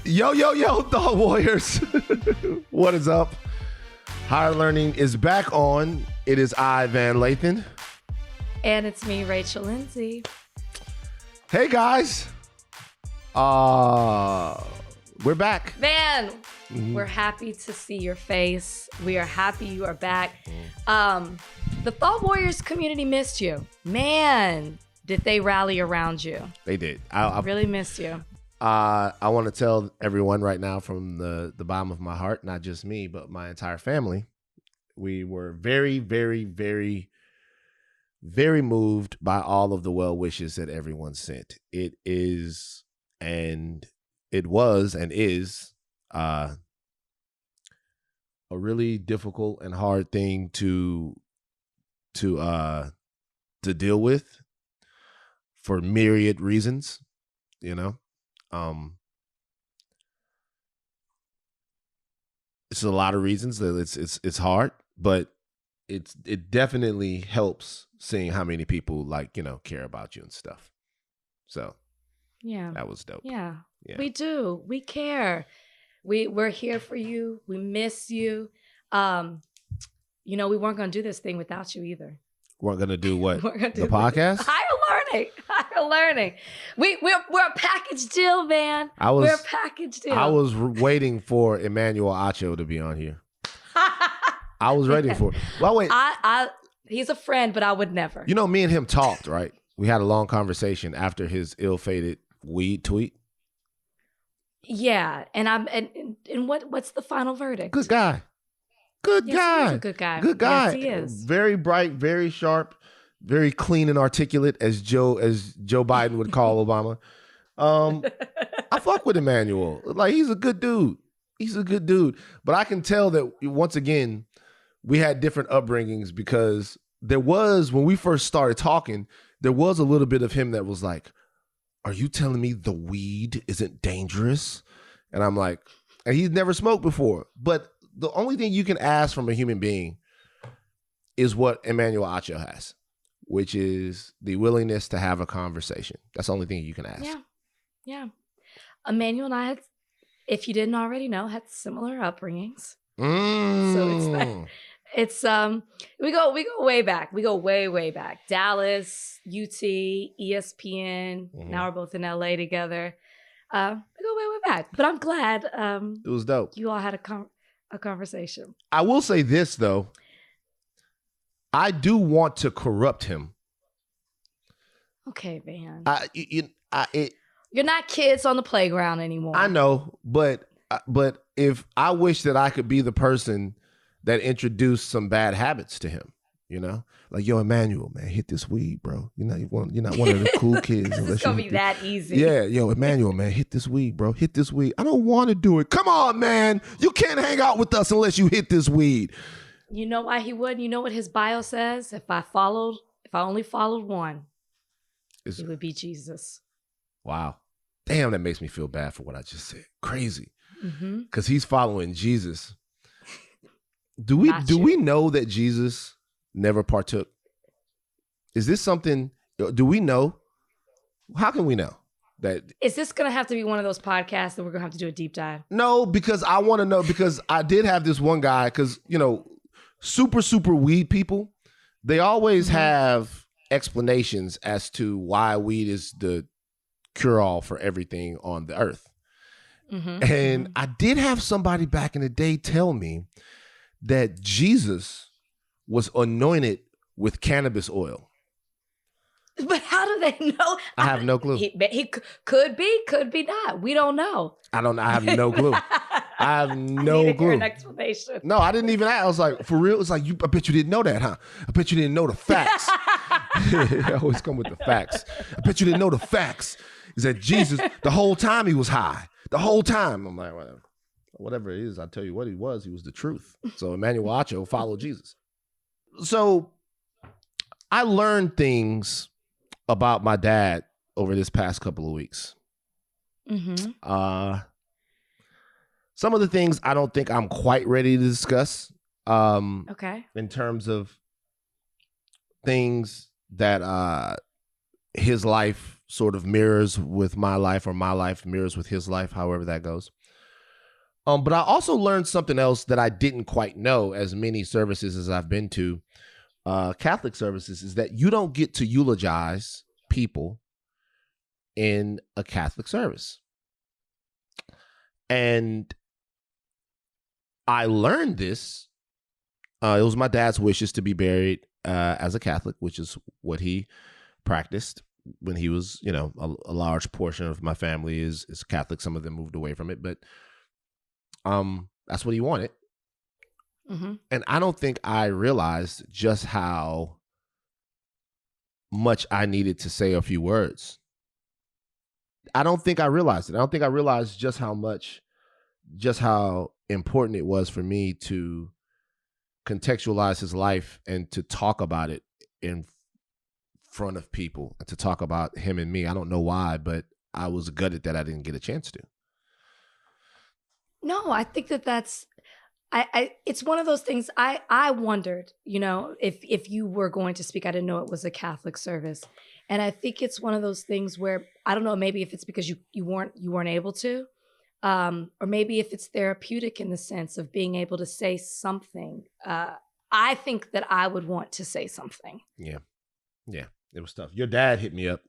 Yo, Thought Warriors. What is up? Higher Learning is back on. It is I, Van Lathan. And it's me, Rachel Lindsay. Hey, guys. We're back. Van, we're happy to see your face. We are happy you are back. The Thought Warriors community missed you. Man, did they rally around you. They did. I really missed you. I want to tell everyone right now from the bottom of my heart, not just me, but my entire family, we were very, very, very, very moved by all of the well wishes that everyone sent. It is, and it was, and is a really difficult and hard thing to deal with for myriad reasons, you know. It's a lot of reasons that it's hard, but it definitely helps seeing how many people care about you and stuff. So yeah, that was dope. Yeah. We do. We care. We're here for you. We miss you. We weren't going to do this thing without you either. Weren't going to do what? The podcast? Higher learning. We're a package deal, man. We're a package deal. I was waiting for Emmanuel Acho to be on here. I was waiting for it. Well, wait. He's a friend, but I would never. You know, me and him talked, right? We had a long conversation after his ill-fated weed tweet. Yeah, and what's the final verdict? Good guy. Good guy. He is a good guy. Good guy. Yes, he is. Very bright, very sharp, very clean and articulate, as Joe Biden would call Obama. I fuck with Emmanuel. Like, he's a good dude. But I can tell that, once again, we had different upbringings, because there was, when we first started talking, there was a little bit of him that was like, are you telling me the weed isn't dangerous? And I'm like, and he's never smoked before. But the only thing you can ask from a human being is what Emmanuel Acho has, which is the willingness to have a conversation. That's the only thing you can ask. Yeah. Emmanuel and I had, if you didn't already know, had similar upbringings. So it's we go way back. We go way back. Dallas, UT, ESPN. Now we're both in LA together. We go way back. But I'm glad it was dope. You all had a conversation. I will say this, though. I do want to corrupt him. Okay, man. You're not kids on the playground anymore. I know, but if I wish that I could be the person that introduced some bad habits to him, like, yo, Emmanuel, man, hit this weed, bro. You're not one of the cool kids. It's gonna be that easy. Yeah, yo, Emmanuel, man, hit this weed, bro. Hit this weed. I don't want to do it. Come on, man. You can't hang out with us unless you hit this weed. You know why he would? You know what his bio says? If I only followed one, it would be Jesus. Wow. Damn, that makes me feel bad for what I just said. Crazy. Because he's following Jesus. Do we know that Jesus never partook? Is this something, do we know? How can we know that? Is this going to have to be one of those podcasts that we're going to have to do a deep dive? No, because I want to know, because I did have this one guy, because, super weed people, they always have explanations as to why weed is the cure-all for everything on the earth. And I did have somebody back in the day tell me that Jesus was anointed with cannabis oil. But how do they know? I have no clue. He could be not. We don't know. I have no clue. I have no I need to clue. hear an explanation. No, I didn't even ask. I was like, for real? It's like, I bet you didn't know that, huh? I bet you didn't know the facts. I always come with the facts. I bet you didn't know the facts. Is that Jesus, the whole time he was high. The whole time. I'm like, whatever it is, I'll tell you what he was the truth. So Emmanuel Acho followed Jesus. So I learned things about my dad over this past couple of weeks. Some of the things I don't think I'm quite ready to discuss. Okay. In terms of things that his life sort of mirrors with my life, or my life mirrors with his life, however that goes. But I also learned something else that I didn't quite know, as many services as I've been to, Catholic services, is that you don't get to eulogize people in a Catholic service. And I learned this. It was my dad's wishes to be buried as a Catholic, which is what he practiced when he was, a large portion of my family is Catholic. Some of them moved away from it, but that's what he wanted. Mm-hmm. And I don't think I realized just how much I needed to say a few words. I don't think I realized it. I don't think I realized just how important it was for me to contextualize his life and to talk about it in front of people, and to talk about him and me. I don't know why, but I was gutted that I didn't get a chance to. No, I think that's it's one of those things. I wondered, if you were going to speak. I didn't know it was a Catholic service, and I think it's one of those things where, I don't know, maybe if it's because you weren't able to, or maybe if it's therapeutic in the sense of being able to say something. I think that I would want to say something. Yeah, it was tough. Your dad hit me up,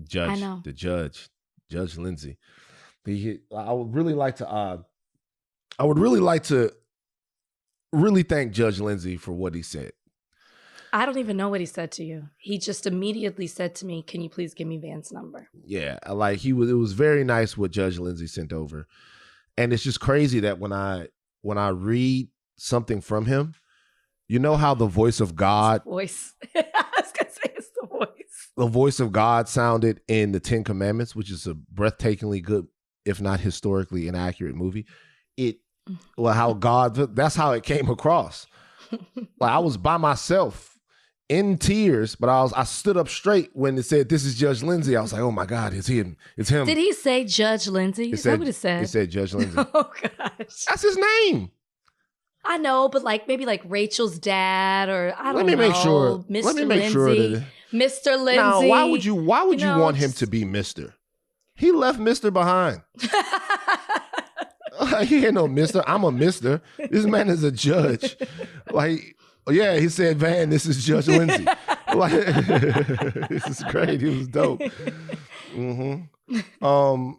Judge. I know. The Judge Lindsay. I would really like to really thank Judge Lindsay for what he said. I don't even know what he said to you. He just immediately said to me, "Can you please give me Van's number?" Yeah, it was very nice what Judge Lindsay sent over. And it's just crazy that when I read something from him, you know how the voice of God, I was gonna say it's the voice. The voice of God sounded in the Ten Commandments, which is a breathtakingly good, if not historically inaccurate movie. That's how it came across. Like, I was by myself in tears, but I stood up straight when it said, "This is Judge Lindsay." I was like, "Oh my God, it's him. It's him." Did he say Judge Lindsay? Is that what it said? It said Judge Lindsay. Oh gosh. That's his name. I know, but maybe Rachel's dad, or I don't know. Let me make sure. Mr. Let me make Lindsay, sure that Mr. Lindsay. Now, why would you want him to be Mr.? He left Mr. behind. He ain't no Mr. I'm a Mr. This man is a judge. He said, "Van, this is Judge Lindsay." This is great. It was dope. Mm-hmm.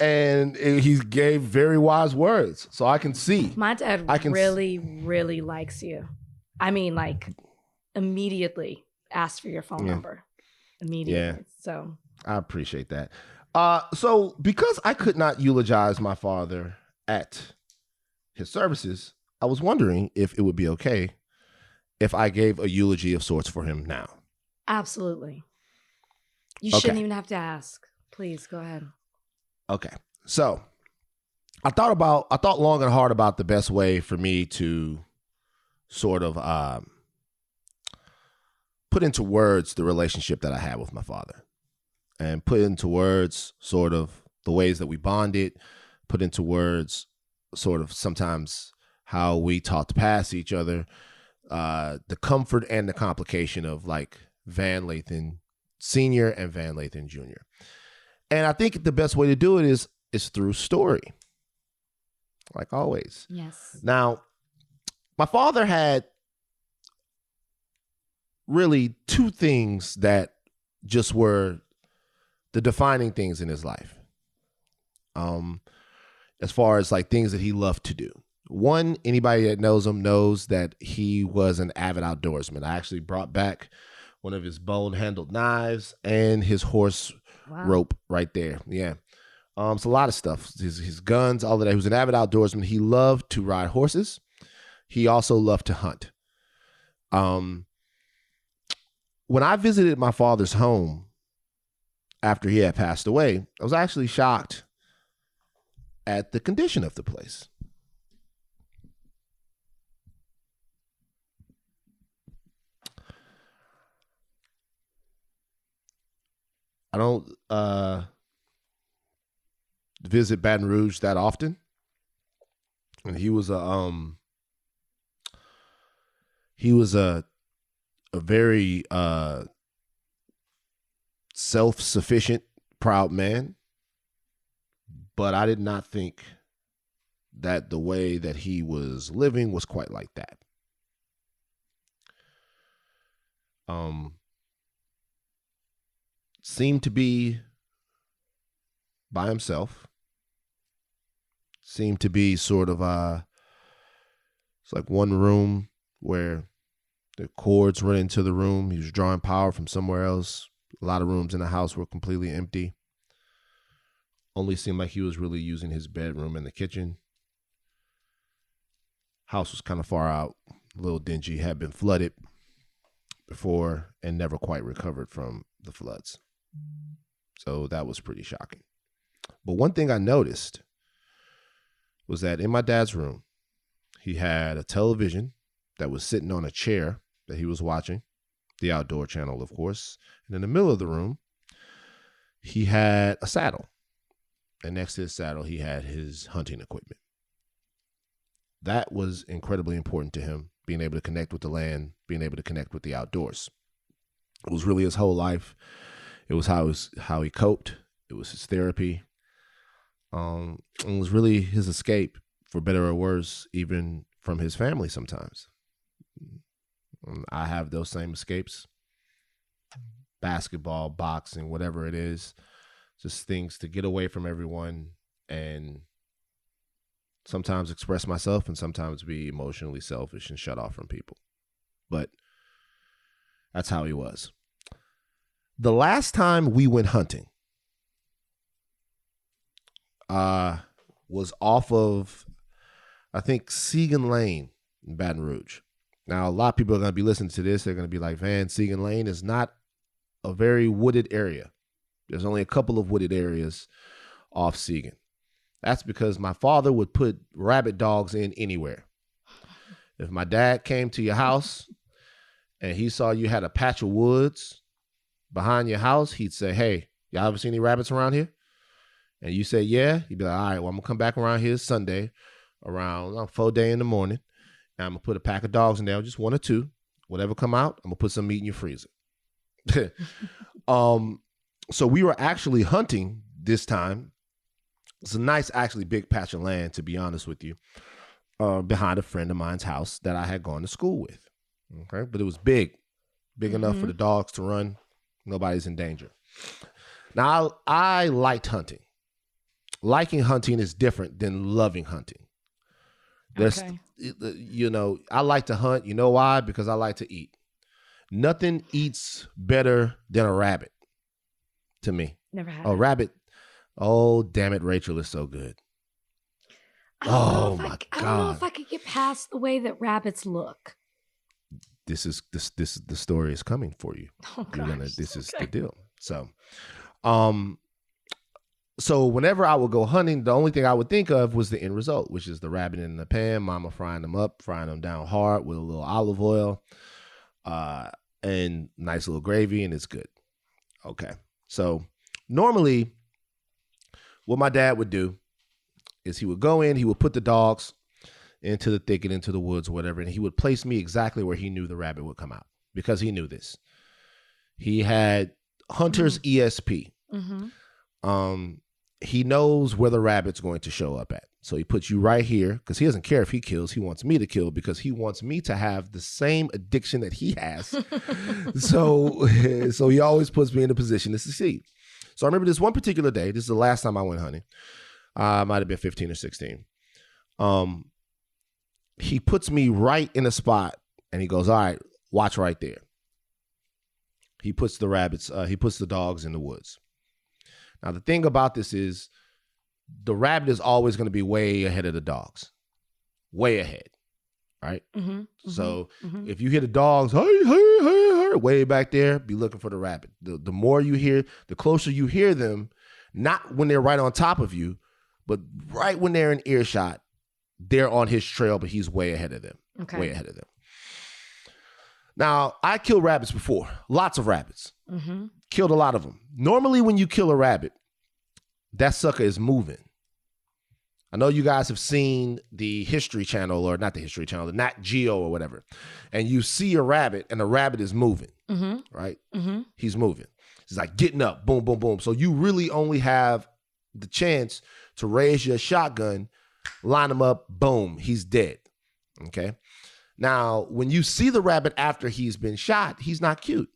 And he gave very wise words, so I can see. My dad really, really likes you. I mean, immediately asked for your phone number. Immediately. Yeah. So I appreciate that. So because I could not eulogize my father at his services, I was wondering if it would be okay if I gave a eulogy of sorts for him now. Absolutely. You shouldn't even have to ask. Please go ahead. Okay. So I thought long and hard about the best way for me to sort of put into words the relationship that I had with my father, and put into words sort of the ways that we bonded, put into words sort of sometimes how we talked past each other, the comfort and the complication of Van Lathan Sr. and Van Lathan Jr. And I think the best way to do it is through story, like always. Yes. Now, my father had really two things that just were the defining things in his life. As far as things that he loved to do. One, anybody that knows him knows that he was an avid outdoorsman. I actually brought back one of his bone-handled knives and his horse rope right there. Yeah. It's a lot of stuff. His guns, all of that. He was an avid outdoorsman. He loved to ride horses. He also loved to hunt. When I visited my father's home after he had passed away, I was actually shocked at the condition of the place. I don't visit Baton Rouge that often, and he was a very self-sufficient, proud man. But I did not think that the way that he was living was quite like that. Seemed to be by himself. Seemed to be sort of it's like one room where the cords run into the room. He was drawing power from somewhere else. A lot of rooms in the house were completely empty. Only seemed like he was really using his bedroom and the kitchen. House was kind of far out, a little dingy, had been flooded before and never quite recovered from the floods. So that was pretty shocking. But one thing I noticed was that in my dad's room, he had a television that was sitting on a chair that he was watching, the outdoor channel, of course. And in the middle of the room, he had a saddle. And next to his saddle, he had his hunting equipment. That was incredibly important to him, being able to connect with the land, being able to connect with the outdoors. It was really his whole life. It was how he coped. It was his therapy. It was really his escape, for better or worse, even from his family sometimes. I have those same escapes. Basketball, boxing, whatever it is. Just things to get away from everyone and sometimes express myself and sometimes be emotionally selfish and shut off from people. But that's how he was. The last time we went hunting was off of, I think, Segan Lane in Baton Rouge. Now, a lot of people are going to be listening to this. They're going to be like, Van, Segan Lane is not a very wooded area. There's only a couple of wooded areas off Segan. That's because my father would put rabbit dogs in anywhere. If my dad came to your house and he saw you had a patch of woods behind your house, he'd say, hey, y'all ever seen any rabbits around here? And you say, yeah. He'd be like, all right, well, I'm going to come back around here Sunday around 4 in the morning. And I'm going to put a pack of dogs in there, just 1 or 2. Whatever come out, I'm going to put some meat in your freezer. So we were actually hunting this time. It's a nice, actually big patch of land, to be honest with you, behind a friend of mine's house that I had gone to school with. Okay, but it was big enough for the dogs to run. Nobody's in danger. Now, I liked hunting. Liking hunting is different than loving hunting. There's, I like to hunt. You know why? Because I like to eat. Nothing eats better than a rabbit to me. Never had a rabbit. Oh, damn it. Rachel is so good. Oh my God. I don't know if I could get past the way that rabbits look. This is the story is coming for you. Oh, gosh. This is the deal. So whenever I would go hunting, the only thing I would think of was the end result, which is the rabbit in the pan, mama frying them up, frying them down hard with a little olive oil, and nice little gravy, and it's good. Okay. So normally what my dad would do is he would go in, he would put the dogs into the thicket, into the woods, whatever, and he would place me exactly where he knew the rabbit would come out because he knew this. He had hunter's ESP. Mm-hmm. He knows where the rabbit's going to show up at. So he puts you right here because he doesn't care if he kills. He wants me to kill because he wants me to have the same addiction that he has. So he always puts me in a position to succeed. So I remember this one particular day. This is the last time I went hunting. I might have been 15 or 16. He puts me right in a spot and he goes, all right, watch right there. He puts the dogs in the woods. Now, the thing about this is the rabbit is always going to be way ahead of the dogs. Way ahead. Right? Mm-hmm, so if you hear the dogs, hey, way back there, be looking for the rabbit. The more you hear, the closer you hear them, not when they're right on top of you, but right when they're in earshot, they're on his trail, but he's way ahead of them. Okay. Way ahead of them. Now, I killed rabbits before. Lots of rabbits. Mm-hmm. Killed a lot of them. Normally, when you kill a rabbit, that sucker is moving. I know you guys have seen the History Channel, or not the History Channel, the Nat Geo or whatever. And you see a rabbit, and the rabbit is moving, right? Mm-hmm. He's moving. He's like getting up, boom, boom, boom. So you really only have the chance to raise your shotgun, line him up, boom, he's dead. Okay. Now, when you see the rabbit after he's been shot, he's not cute.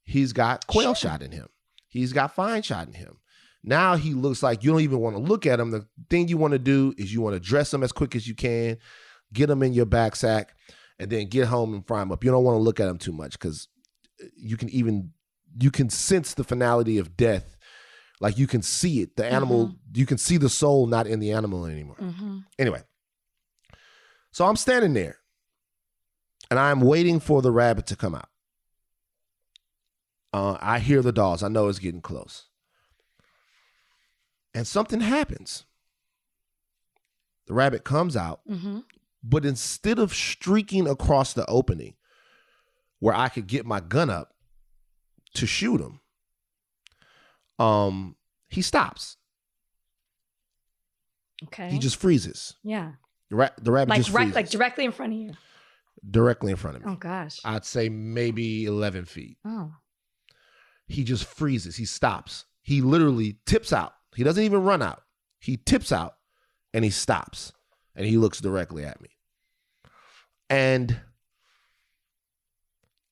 He's got quail shot in him. He's got fine shot in him. Now he looks like you don't even want to look at him. The thing you want to do is you want to dress him as quick as you can, get him in your back sack, and then get home and fry him up. You don't want to look at him too much because you can sense the finality of death. Like you can see it. The animal, you can see the soul not in the animal anymore. Anyway, so I'm standing there and I'm waiting for the rabbit to come out. I hear the dogs. I know it's getting close. And something happens. The rabbit comes out, but instead of streaking across the opening where I could get my gun up to shoot him, he stops. Okay. He just freezes. Yeah. The rabbit just freezes. Like directly in front of you. Directly in front of me. Oh, gosh. I'd say maybe 11 feet. Oh. He just freezes. He stops. He literally tips out. He doesn't even run out. He tips out and he stops and he looks directly at me. And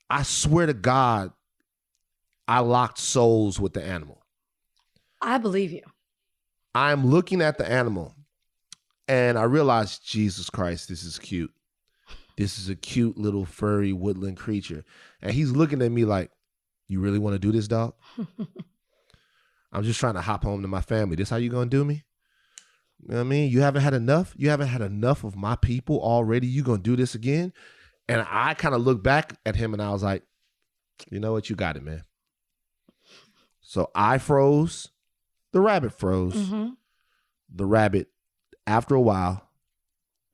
I swear to God, I locked souls with the animal. I believe you. I'm looking at the animal and I realized, Jesus Christ, this is cute. This is a cute little furry woodland creature. And he's looking at me like, you really want to do this, dog? I'm just trying to hop home to my family. This how you gonna do me? You know what I mean? You haven't had enough? You haven't had enough of my people already? You gonna do this again? And I kind of looked back at him and I was like, you know what? You got it, man. So I froze. The rabbit froze. The rabbit, after a while,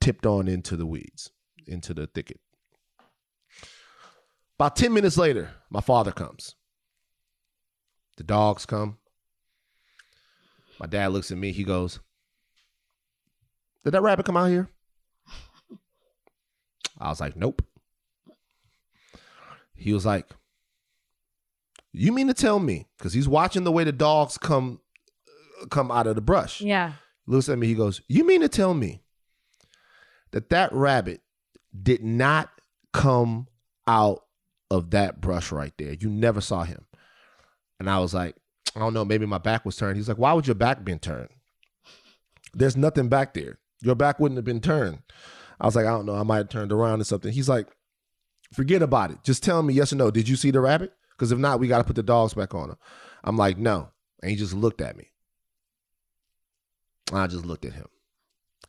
tipped on into the weeds, into the thicket. About 10 minutes later, my father comes. The dogs come. My dad looks at me. He goes, did that rabbit come out here? I was like, nope. He was like, you mean to tell me? Because he's watching the way the dogs come out of the brush. Yeah. He looks at me. He goes, you mean to tell me that rabbit did not come out of that brush right there? You never saw him. And I was like, I don't know, maybe my back was turned. He's like, why would your back been turned? There's nothing back there. Your back wouldn't have been turned. I was like, I don't know, I might have turned around or something. He's like, forget about it. Just tell me yes or no. Did you see the rabbit? Because if not, we got to put the dogs back on him. I'm like, no. And he just looked at me. I just looked at him.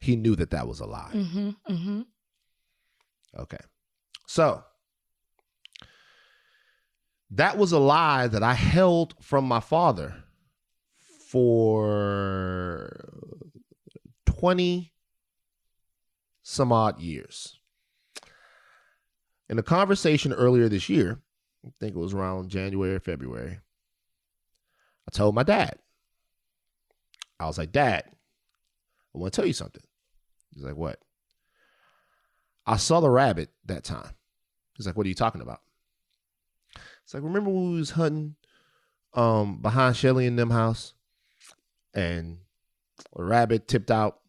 He knew that was a lie. Okay. So that was a lie that I held from my father for 20 some odd years. In a conversation earlier this year, I think it was around January or February, I told my dad. I was like, Dad, I want to tell you something. He's like, what? I saw the rabbit that time. He's like, what are you talking about? It's like, remember when we was hunting behind Shelly and them house and a rabbit tipped out,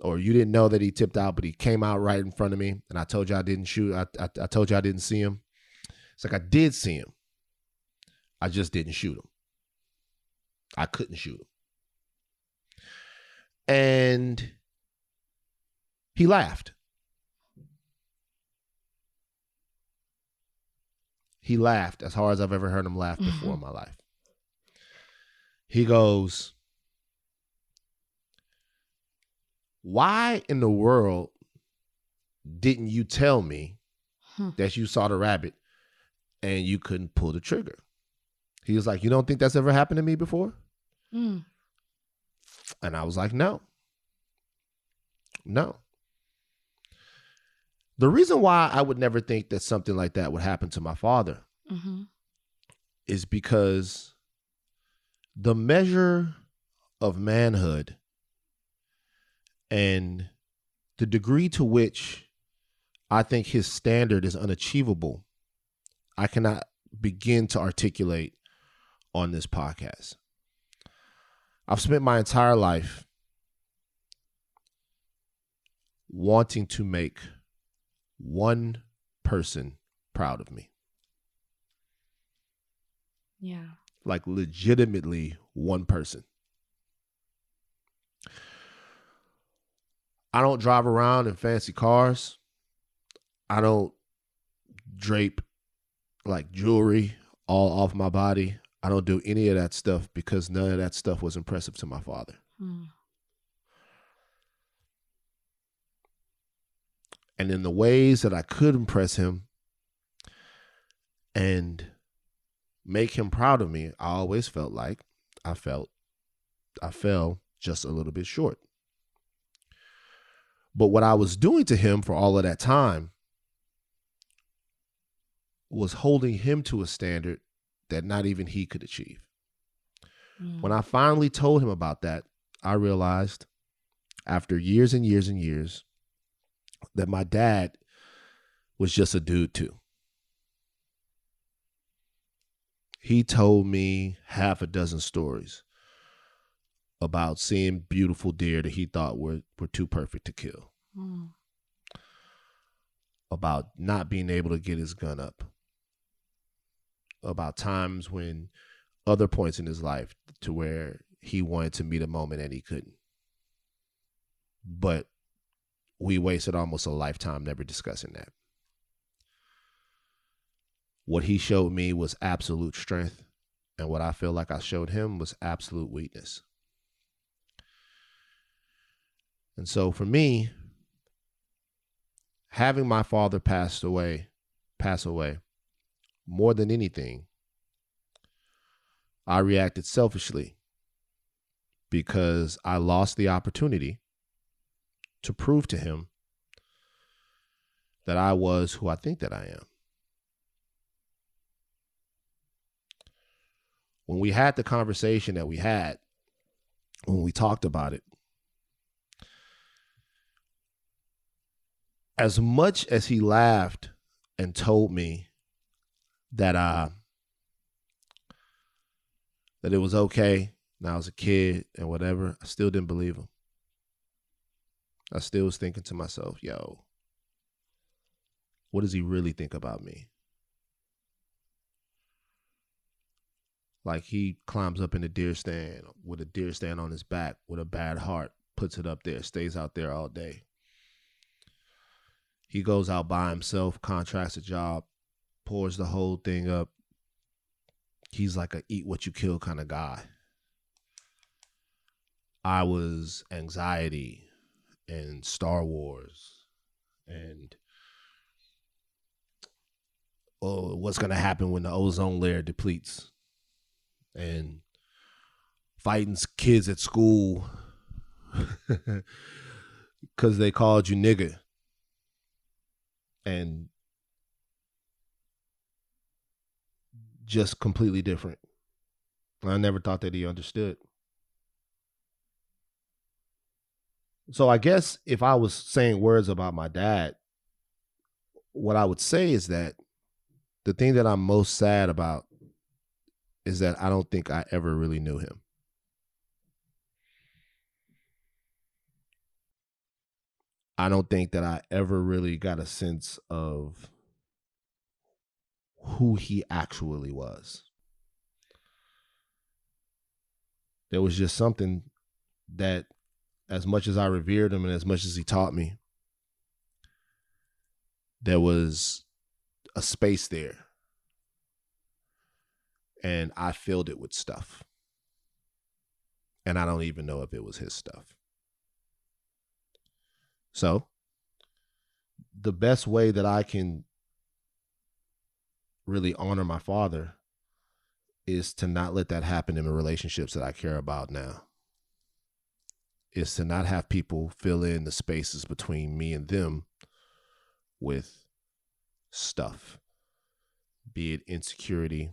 or you didn't know that he tipped out, but he came out right in front of me and I told you I didn't shoot. I told you I didn't see him. It's like, I did see him. I just didn't shoot him. I couldn't shoot him. And he laughed. He laughed as hard as I've ever heard him laugh before in my life. He goes, why in the world didn't you tell me that you saw the rabbit and you couldn't pull the trigger? He was like, you don't think that's ever happened to me before? And I was like, no. The reason why I would never think that something like that would happen to my father is because the measure of manhood and the degree to which I think his standard is unachievable, I cannot begin to articulate on this podcast. I've spent my entire life wanting to make one person proud of me. Yeah. Like legitimately one person. I don't drive around in fancy cars. I don't drape like jewelry all off my body. I don't do any of that stuff because none of that stuff was impressive to my father. And in the ways that I could impress him and make him proud of me, I always felt like I fell just a little bit short. But what I was doing to him for all of that time was holding him to a standard that not even he could achieve. When I finally told him about that, I realized after years and years and years that my dad was just a dude too. He told me half a dozen stories about seeing beautiful deer that he thought were too perfect to kill. About not being able to get his gun up. About times when other points in his life to where he wanted to meet a moment and he couldn't. But we wasted almost a lifetime never discussing that. What he showed me was absolute strength, and what I feel like I showed him was absolute weakness. And so for me, having my father pass away, more than anything, I reacted selfishly because I lost the opportunity to prove to him that I was who I think that I am. When we had the conversation that we had, when we talked about it, as much as he laughed and told me that it was okay, and I was a kid and whatever, I still didn't believe him. I still was thinking to myself, yo, what does he really think about me? Like he climbs up in the deer stand with a deer stand on his back with a bad heart, puts it up there, stays out there all day. He goes out by himself, contracts a job, pours the whole thing up. He's like a eat what you kill kind of guy. I was anxiety and Star Wars and what's going to happen when the ozone layer depletes, and fighting kids at school because they called you nigga. And just completely different. I never thought that he understood. So I guess if I was saying words about my dad, what I would say is that the thing that I'm most sad about is that I don't think I ever really knew him. I don't think that I ever really got a sense of who he actually was. There was just something that, as much as I revered him and as much as he taught me, there was a space there. And I filled it with stuff. And I don't even know if it was his stuff. So, the best way that I can really honor my father is to not let that happen in the relationships that I care about now. Is to not have people fill in the spaces between me and them with stuff. Be it insecurity,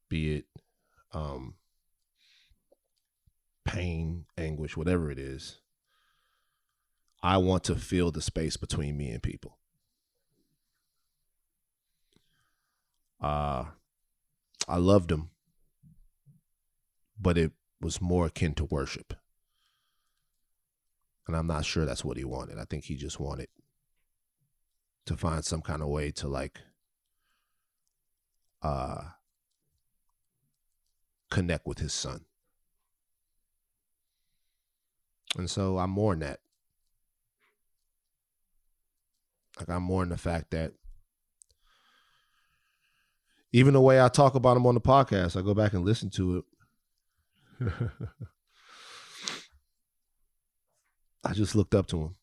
be it pain, anguish, whatever it is. I want to fill the space between me and people. I loved him, but it was more akin to worship. And I'm not sure that's what he wanted. I think he just wanted to find some kind of way to like connect with his son. And so I mourn that. Like I mourn the fact that even the way I talk about him on the podcast, I go back and listen to it. I just looked up to him.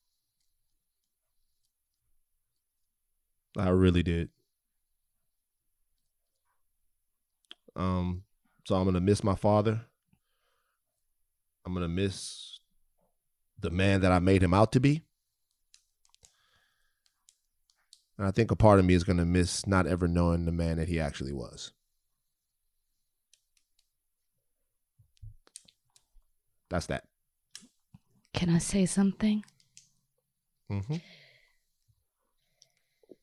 I really did. So I'm going to miss my father. I'm going to miss the man that I made him out to be. And I think a part of me is going to miss not ever knowing the man that he actually was. That's that. Can I say something? Mm-hmm.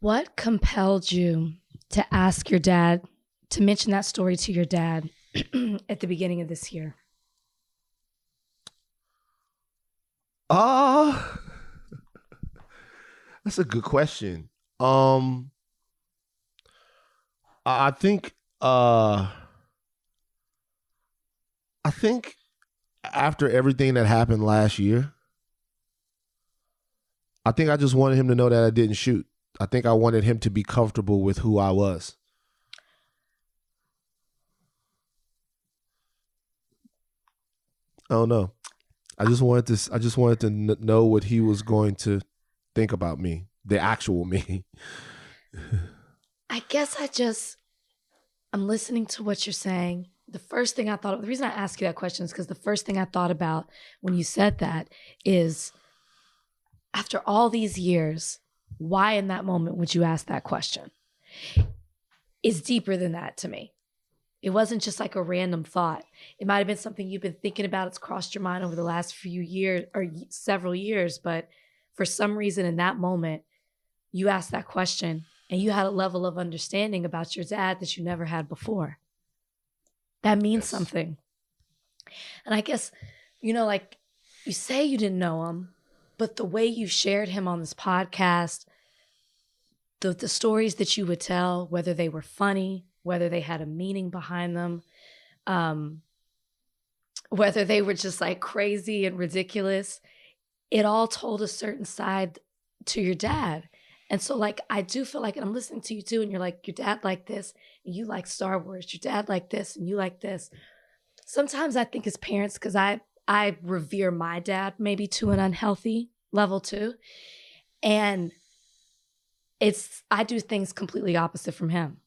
What compelled you to ask your dad, to mention that story to your dad at the beginning of this year? That's a good question. I think after everything that happened last year, I think I just wanted him to know that I didn't shoot. I think I wanted him to be comfortable with who I was. I don't know. I just wanted to know what he was going to think about me, the actual me. I guess I'm listening to what you're saying. The reason I ask you that question is because the first thing I thought about when you said that is, after all these years, why in that moment would you ask that question? It's deeper than that to me. It wasn't just like a random thought. It might have been something you've been thinking about. It's crossed your mind over the last few years or several years, but for some reason in that moment, you asked that question and you had a level of understanding about your dad that you never had before. That means something. And I guess, like you say you didn't know him, but the way you shared him on this podcast, the stories that you would tell, whether they were funny, whether they had a meaning behind them, whether they were just like crazy and ridiculous, it all told a certain side to your dad. And so like, I do feel like, and I'm listening to you too, and you're like, your dad like this, and you like Star Wars, your dad like this, and you like this. Sometimes I think as parents, because I revere my dad maybe to an unhealthy level too. And I do things completely opposite from him,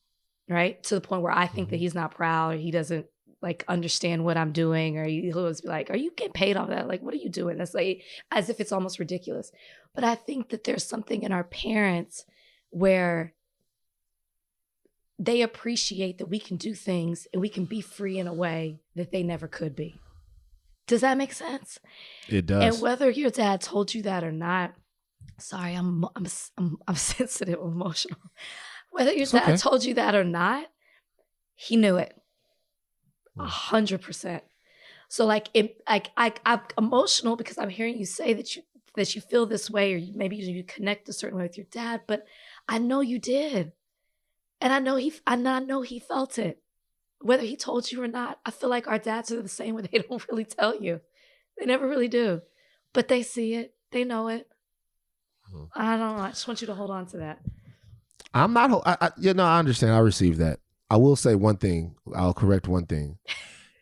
right? To the point where I think that he's not proud, or he doesn't like understand what I'm doing, or he'll always be like, are you getting paid off that? Like, what are you doing? That's like, as if it's almost ridiculous. But I think that there's something in our parents where they appreciate that we can do things and we can be free in a way that they never could be. Does that make sense? It does. And whether your dad told you that or not, sorry, I'm sensitive, emotional. Whether your dad told you that or not, he knew it. 100%. So like, I'm emotional because I'm hearing you say that you feel this way, or maybe you connect a certain way with your dad, but I know you did. And I know he felt it. Whether he told you or not, I feel like our dads are the same way. They don't really tell you. They never really do. But they see it. They know it. I don't know. I just want you to hold on to that. I'm not, I understand. I received that. I will say one thing. I'll correct one thing.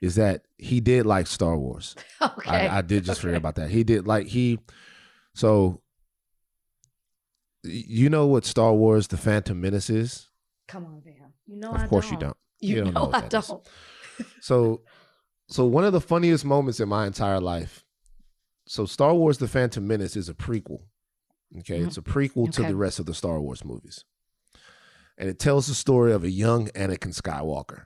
Is that he did like Star Wars. Okay. I did just forget about that. He did so you know what Star Wars The Phantom Menace is? Come on, Van. Of course you don't. You don't know what I that don't. So one of the funniest moments in my entire life. So Star Wars The Phantom Menace is a prequel. Okay. Mm-hmm. It's a prequel to the rest of the Star Wars movies. And it tells the story of a young Anakin Skywalker.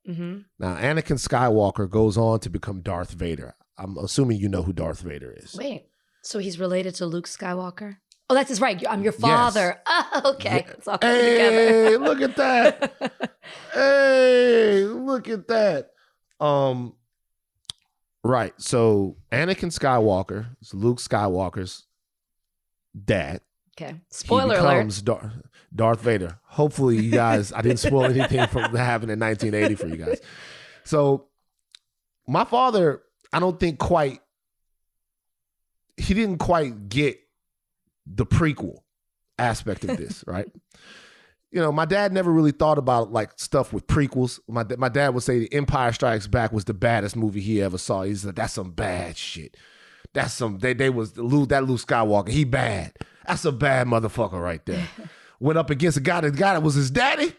Mm-hmm. Now, Anakin Skywalker goes on to become Darth Vader. I'm assuming you know who Darth Vader is. Wait, so he's related to Luke Skywalker? Oh, that's his right. I'm your father. Yes. Oh, okay. Yeah. It's all coming together. Look at that. Hey, look at that. Right. So Anakin Skywalker is Luke Skywalker's dad. Okay. Spoiler alert. Darth Vader. Hopefully, you guys, I didn't spoil anything from that happened in 1980 for you guys. So my father, I don't think he didn't quite get the prequel aspect of this, right? You know, my dad never really thought about like stuff with prequels. My dad would say The Empire Strikes Back was the baddest movie he ever saw. He said, that's some bad shit. That's some, that Luke Skywalker, he bad. That's a bad motherfucker right there. Went up against a guy that was his daddy.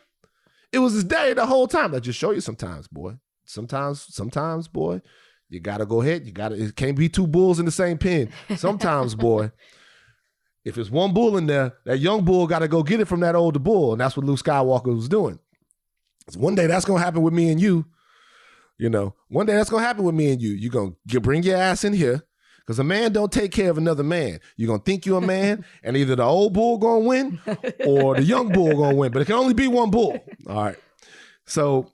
It was his daddy the whole time. I just show you sometimes, boy. Sometimes, boy, you gotta go ahead. It can't be two bulls in the same pen. Sometimes, boy, if it's one bull in there, that young bull gotta go get it from that older bull. And that's what Luke Skywalker was doing. So one day that's gonna happen with me and you. You know, one day that's gonna happen with me and you. You're gonna bring your ass in here. Because a man don't take care of another man. You're going to think you're a man, and either the old bull going to win or the young bull going to win. But it can only be one bull. All right. So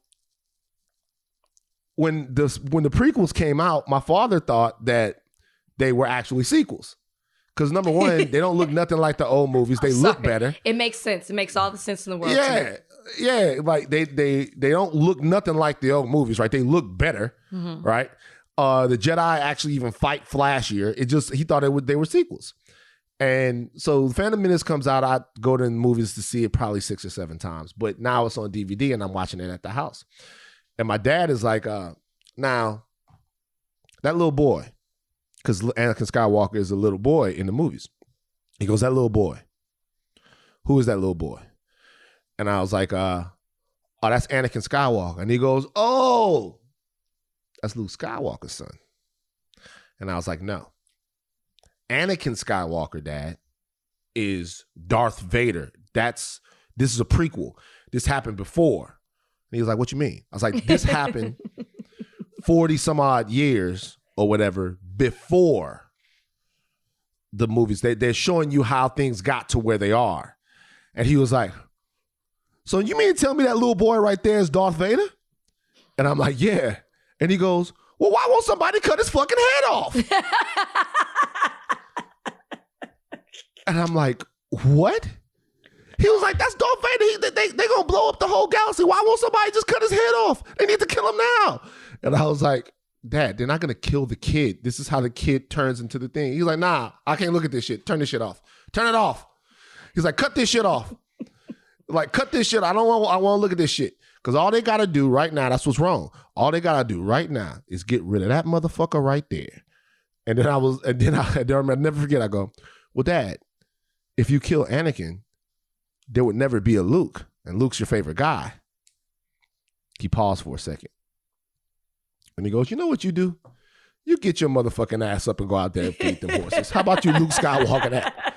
when the prequels came out, my father thought that they were actually sequels. Because number one, they don't look nothing like the old movies. They look better. It makes sense. It makes all the sense in the world. Yeah. Yeah. Like they don't look nothing like the old movies, right? They look better, right? The Jedi actually even fight flashier. He thought they were sequels. And so Phantom Menace comes out. I go to the movies to see it probably 6 or 7 times. But now it's on DVD and I'm watching it at the house. And my dad is like, now, that little boy, because Anakin Skywalker is a little boy in the movies. He goes, that little boy. Who is that little boy? And I was like, oh, that's Anakin Skywalker. And he goes, oh, that's Luke Skywalker's son. And I was like, no. Anakin Skywalker, Dad, is Darth Vader. This is a prequel. This happened before. And he was like, what you mean? I was like, this happened 40 some odd years or whatever before the movies. They're showing you how things got to where they are. And he was like, so you mean to tell me that little boy right there is Darth Vader? And I'm like, yeah. And he goes, well, why won't somebody cut his fucking head off? And I'm like, what? He was like, that's Darth Vader. They're going to blow up the whole galaxy. Why won't somebody just cut his head off? They need to kill him now. And I was like, Dad, they're not going to kill the kid. This is how the kid turns into the thing. He's like, nah, I can't look at this shit. Turn this shit off. Turn it off. He's like, cut this shit off. Like, cut this shit. I want to look at this shit. Because all they got to do right now, that's what's wrong. All they got to do right now is get rid of that motherfucker right there. And then I'll never forget, I go, well, Dad, if you kill Anakin, there would never be a Luke. And Luke's your favorite guy. He paused for a second. And he goes, you know what you do? You get your motherfucking ass up and go out there and feed them horses. How about you Luke Skywalker that?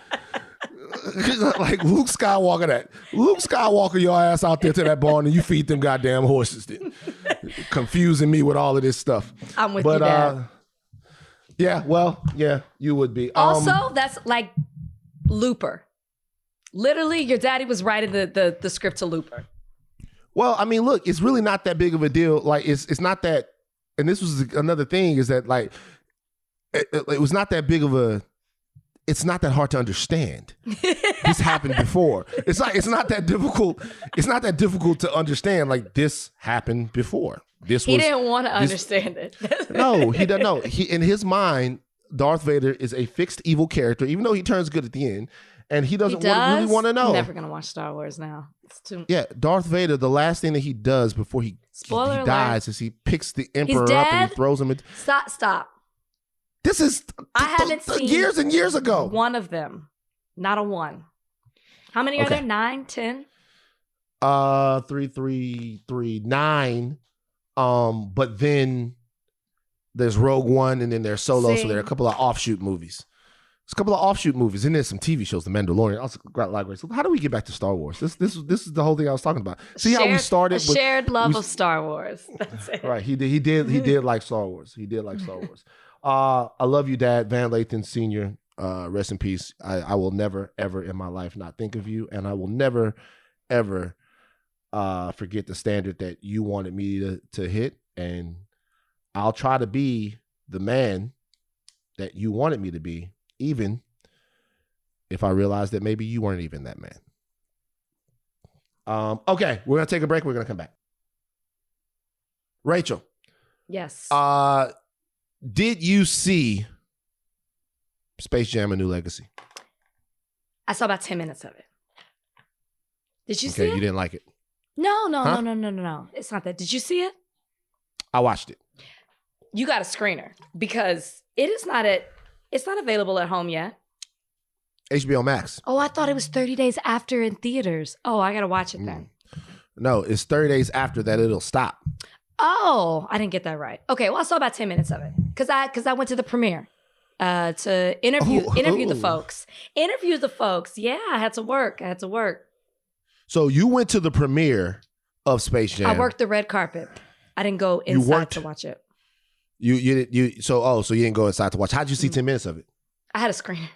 Like Luke Skywalker that. Luke Skywalker your ass out there to that barn and you feed them goddamn horses. Then. Confusing me with all of this stuff. I'm with you, Dad. Yeah, you would be. Also, that's like Looper. Literally, your daddy was writing the script to Looper. Well, I mean, look, it's really not that big of a deal. Like, it's not that, and this was another thing, is that like, it was not that big of a, it's not that hard to understand. This happened before. It's not that difficult. It's not that difficult to understand. Like, this happened before. He didn't want to understand it. No, he doesn't know. In his mind, Darth Vader is a fixed evil character, even though he turns good at the end. And he doesn't really want to know. I'm never going to watch Star Wars now. It's too... Yeah, Darth Vader, the last thing that he does before he dies is he picks the Emperor up and he throws him in. Stop. This is I haven't seen years and years ago. One of them. Not a one. How many are there? 9, 10? 3, 9. But then there's Rogue One and then there's Solo. So there are a couple of offshoot movies. There's a couple of offshoot movies, and there's some TV shows, The Mandalorian. Also, so how do we get back to Star Wars? This is the whole thing I was talking about. See how we started with shared love of Star Wars. That's it. Right. He did like Star Wars. He did like Star Wars. I love you, Dad. Van Lathan Sr. Rest in peace. I will never, ever in my life not think of you, and I will never, ever forget the standard that you wanted me to hit, and I'll try to be the man that you wanted me to be, even if I realize that maybe you weren't even that man. Okay, we're gonna take a break. We're gonna come back. Rachel. Yes. Did you see Space Jam: A New Legacy? I saw about 10 minutes of it. Did you see it? Okay, you didn't like it. No. Huh? No. It's not that. Did you see it? I watched it. You got a screener because it's not available at home yet. HBO Max. Oh, I thought it was 30 days after in theaters. Oh, I got to watch it then. No, it's 30 days after that it'll stop. Oh, I didn't get that right. Okay, well, I saw about 10 minutes of it because I went to the premiere to interview the folks. Interview the folks. Yeah, I had to work. So you went to the premiere of Space Jam. I worked the red carpet. I didn't go inside to watch it. So you didn't go inside to watch. How'd you see 10 minutes of it? I had a screener.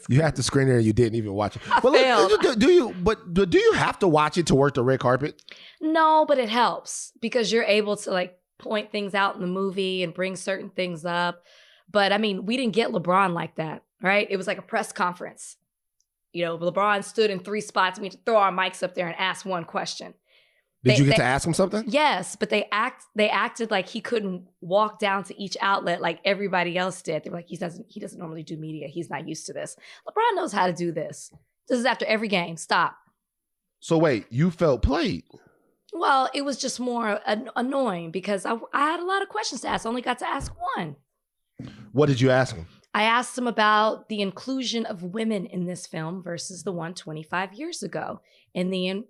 You had the screener and you didn't even watch it. I failed. Do you have to watch it to work the red carpet? No, but it helps because you're able to like point things out in the movie and bring certain things up. But I mean, we didn't get LeBron like that, right? It was like a press conference. You know, LeBron stood in 3 spots. We had to throw our mics up there and ask one question. Did you get to ask him something? Yes, but they acted like he couldn't walk down to each outlet like everybody else did. They were like, he doesn't normally do media. He's not used to this. LeBron knows how to do this. This is after every game. Stop. So wait, you felt played? Well, it was just more annoying because I had a lot of questions to ask. I only got to ask one. What did you ask him? I asked him about the inclusion of women in this film versus the one 25 years ago and the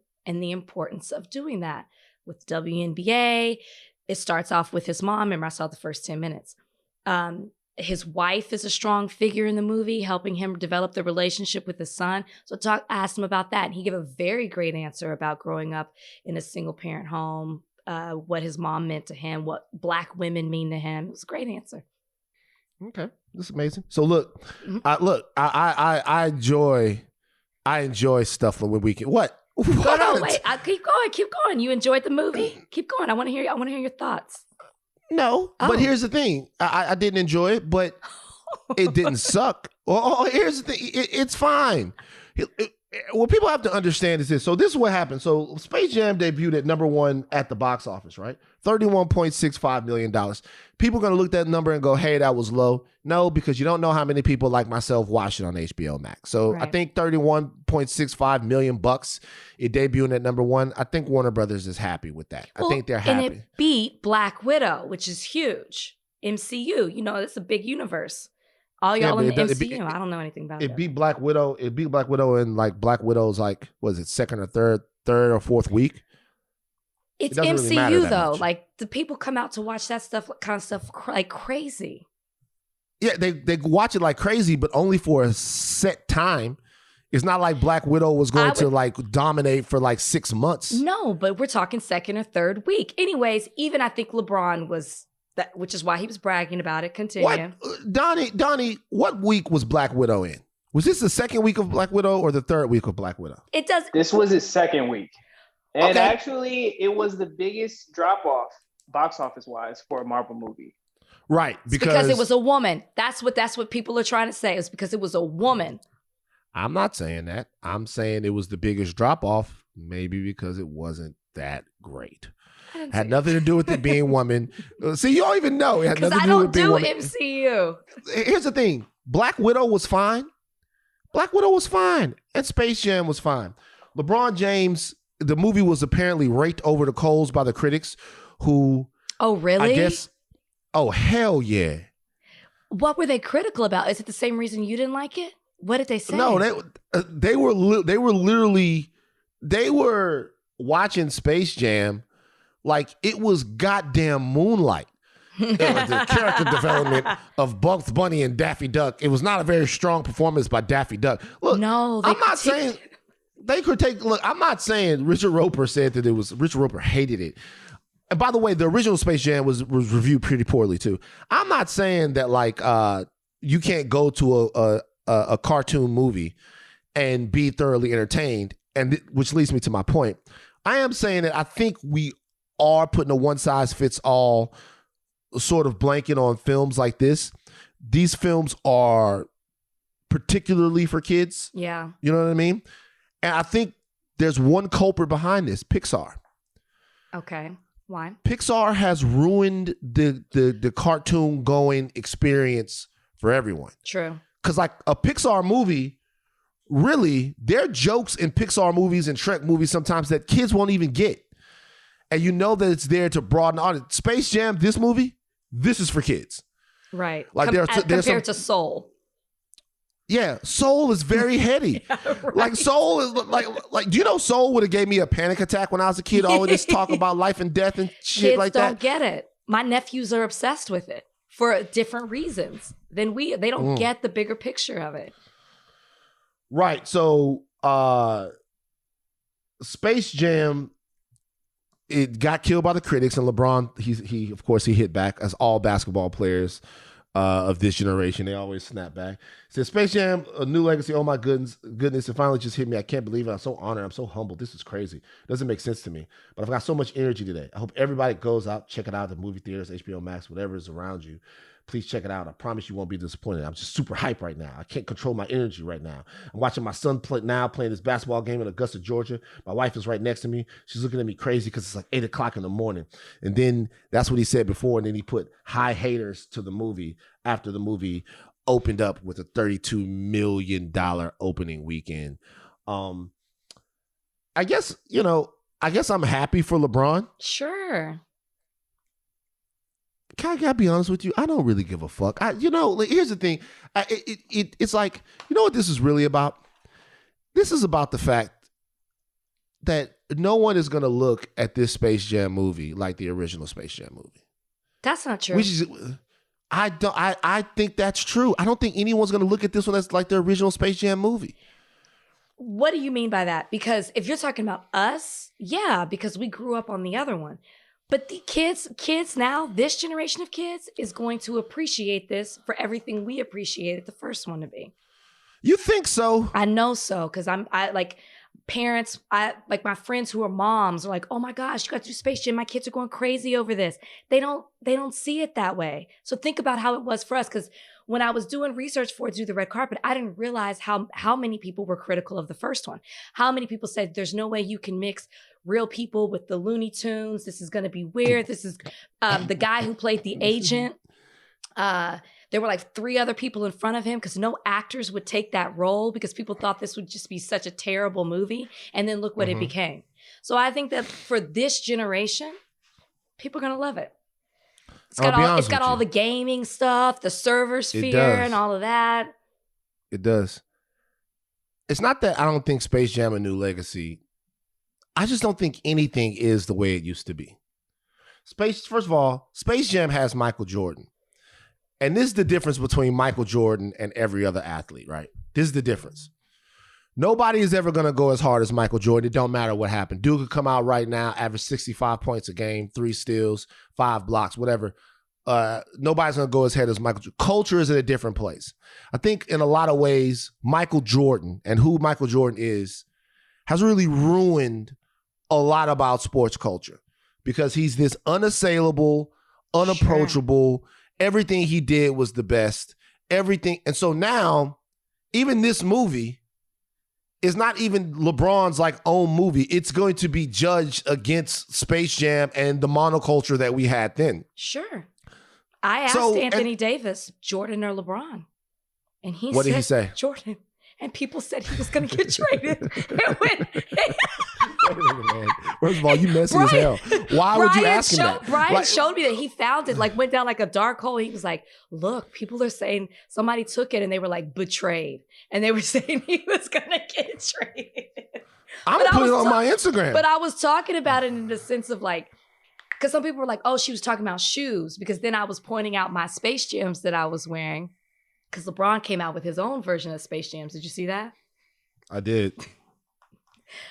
importance of doing that. With WNBA, it starts off with his mom. Remember, I saw the first 10 minutes. His wife is a strong figure in the movie, helping him develop the relationship with his son. So I asked him about that, and he gave a very great answer about growing up in a single-parent home, what his mom meant to him, what Black women mean to him. It was a great answer. Okay, that's amazing. So look, I enjoy stuff when we can. What? No, wait. Keep going. You enjoyed the movie. Keep going. I want to hear your thoughts. No, but here's the thing. I didn't enjoy it, but it didn't suck. Well, here's the thing. It's fine. What people have to understand is this. So this is what happened. So Space Jam debuted at #1 at the box office, right? $31.65 million. People are going to look at that number and go, hey, that was low. No, because you don't know how many people like myself watched it on HBO Max. So right. I think $31.65 million. It debuted at #1. I think Warner Brothers is happy with that. Well, I think they're happy. And it beat Black Widow, which is huge. MCU, it's a big universe. All y'all in the MCU. I don't know anything about it. It beat Black Widow. It beat Black Widow in like Black Widow's like, was it second or third or fourth week? It's MCU really though. Much. Like the people come out to watch that kind of stuff like crazy. Yeah, they watch it like crazy, but only for a set time. It's not like Black Widow was going to like dominate for like 6 months. No, but we're talking second or third week. Anyways, even I think LeBron was. That, which is why he was bragging about it. Continue. What? Donnie, what week was Black Widow in? Was this the second week of Black Widow or the third week of Black Widow? This was his second week. And actually, it was the biggest drop-off box office-wise for a Marvel movie. Right. Because it was a woman. That's what people are trying to say. It's because it was a woman. I'm not saying that. I'm saying it was the biggest drop-off, maybe because it wasn't that great. Had nothing to do with it being woman. See, you don't even know. It had nothing to do with it being woman. I don't do MCU. Here's the thing. Black Widow was fine. And Space Jam was fine. LeBron James, the movie was apparently raked over the coals by the critics who... Oh, really? I guess... Oh, hell yeah. What were they critical about? Is it the same reason you didn't like it? What did they say? No, they were watching Space Jam like it was goddamn Moonlight. The character development of Bugs Bunny and Daffy Duck. It was not a very strong performance by Daffy Duck. Look, I'm not saying they could take. Look, I'm not saying Richard Roper said that it was. Richard Roper hated it. And by the way, the original Space Jam was reviewed pretty poorly too. I'm not saying that like you can't go to a cartoon movie and be thoroughly entertained which leads me to my point. I am saying that I think we are putting a one-size-fits-all sort of blanket on films like this. These films are particularly for kids. Yeah. You know what I mean? And I think there's one culprit behind this, Pixar. Okay. Why? Pixar has ruined the cartoon going experience for everyone. True. Because like a Pixar movie, really, there are jokes in Pixar movies and Shrek movies sometimes that kids won't even get. And you know that it's there to broaden the audience. Space Jam, this movie, this is for kids. Right. Like compared to Soul. Yeah, Soul is very heady. Yeah, right. Like Soul is like. Do you know Soul would have gave me a panic attack when I was a kid? Always just talk about life and death and shit kids like that. Kids don't get it. My nephews are obsessed with it for different reasons than we. They don't get the bigger picture of it. Right. So, Space Jam, it got killed by the critics, and LeBron, he of course he hit back, as all basketball players of this generation. They always snap back. Says Space Jam, a new legacy. Oh my goodness, it finally just hit me. I can't believe it. I'm so honored. I'm so humbled. This is crazy. It doesn't make sense to me. But I've got so much energy today. I hope everybody goes out, check it out, the movie theaters, HBO Max, whatever is around you. Please check it out. I promise you won't be disappointed. I'm just super hyped right now. I can't control my energy right now. I'm watching my son playing this basketball game in Augusta, Georgia. My wife is right next to me. She's looking at me crazy because it's like 8 o'clock in the morning. And then that's what he said before. And then he put high haters to the movie after the movie opened up with a $32 million opening weekend. I guess I'm happy for LeBron. Sure. I gotta be honest with you. I don't really give a fuck. Here's the thing. It's like, you know what this is really about? This is about the fact that no one is gonna look at this Space Jam movie like the original Space Jam movie. That's not true. I think that's true. I don't think anyone's gonna look at this one as like the original Space Jam movie. What do you mean by that? Because if you're talking about us, yeah, because we grew up on the other one. But the kids now, this generation of kids is going to appreciate this for everything we appreciated the first one to be. You think so? I know so, because parents, my friends who are moms are like, oh my gosh, you got to do Space Jam. My kids are going crazy over this. They don't see it that way. So think about how it was for us, because when I was doing research for Do the Red Carpet, I didn't realize how many people were critical of the first one. How many people said there's no way you can mix real people with the Looney Tunes. This is going to be weird. This is the guy who played the agent. There were like 3 other people in front of him because no actors would take that role because people thought this would just be such a terrible movie. And then look what it became. So I think that for this generation, people are going to love it. It's got all the gaming stuff, the server sphere and all of that. It does. It's not that I don't think Space Jam a new legacy. I just don't think anything is the way it used to be. First of all, Space Jam has Michael Jordan. And this is the difference between Michael Jordan and every other athlete, right? This is the difference. Nobody is ever going to go as hard as Michael Jordan. It don't matter what happened. Dude could come out right now, average 65 points a game, 3 steals, 5 blocks, whatever. Nobody's going to go as hard as Michael Jordan. Culture is in a different place. I think in a lot of ways, Michael Jordan and who Michael Jordan is has really ruined a lot about sports culture because he's this unassailable, unapproachable. Sure. Everything he did was the best. Everything. And so now, even this movie is not even LeBron's own movie. It's going to be judged against Space Jam and the monoculture that we had then. Sure. I asked Anthony Davis, Jordan or LeBron. And what did he say? Jordan. And people said he was going to get traded. First of all, you messy as hell. Why would you ask him that? Brian showed me that he found it, went down like a dark hole. He was like, look, people are saying somebody took it and they were betrayed. And they were saying he was going to get traded. I'm going to put it on my Instagram. But I was talking about it in the sense of because some people were like, oh, she was talking about shoes. Because then I was pointing out my Space Jams that I was wearing. Because LeBron came out with his own version of Space Jams. Did you see that? I did.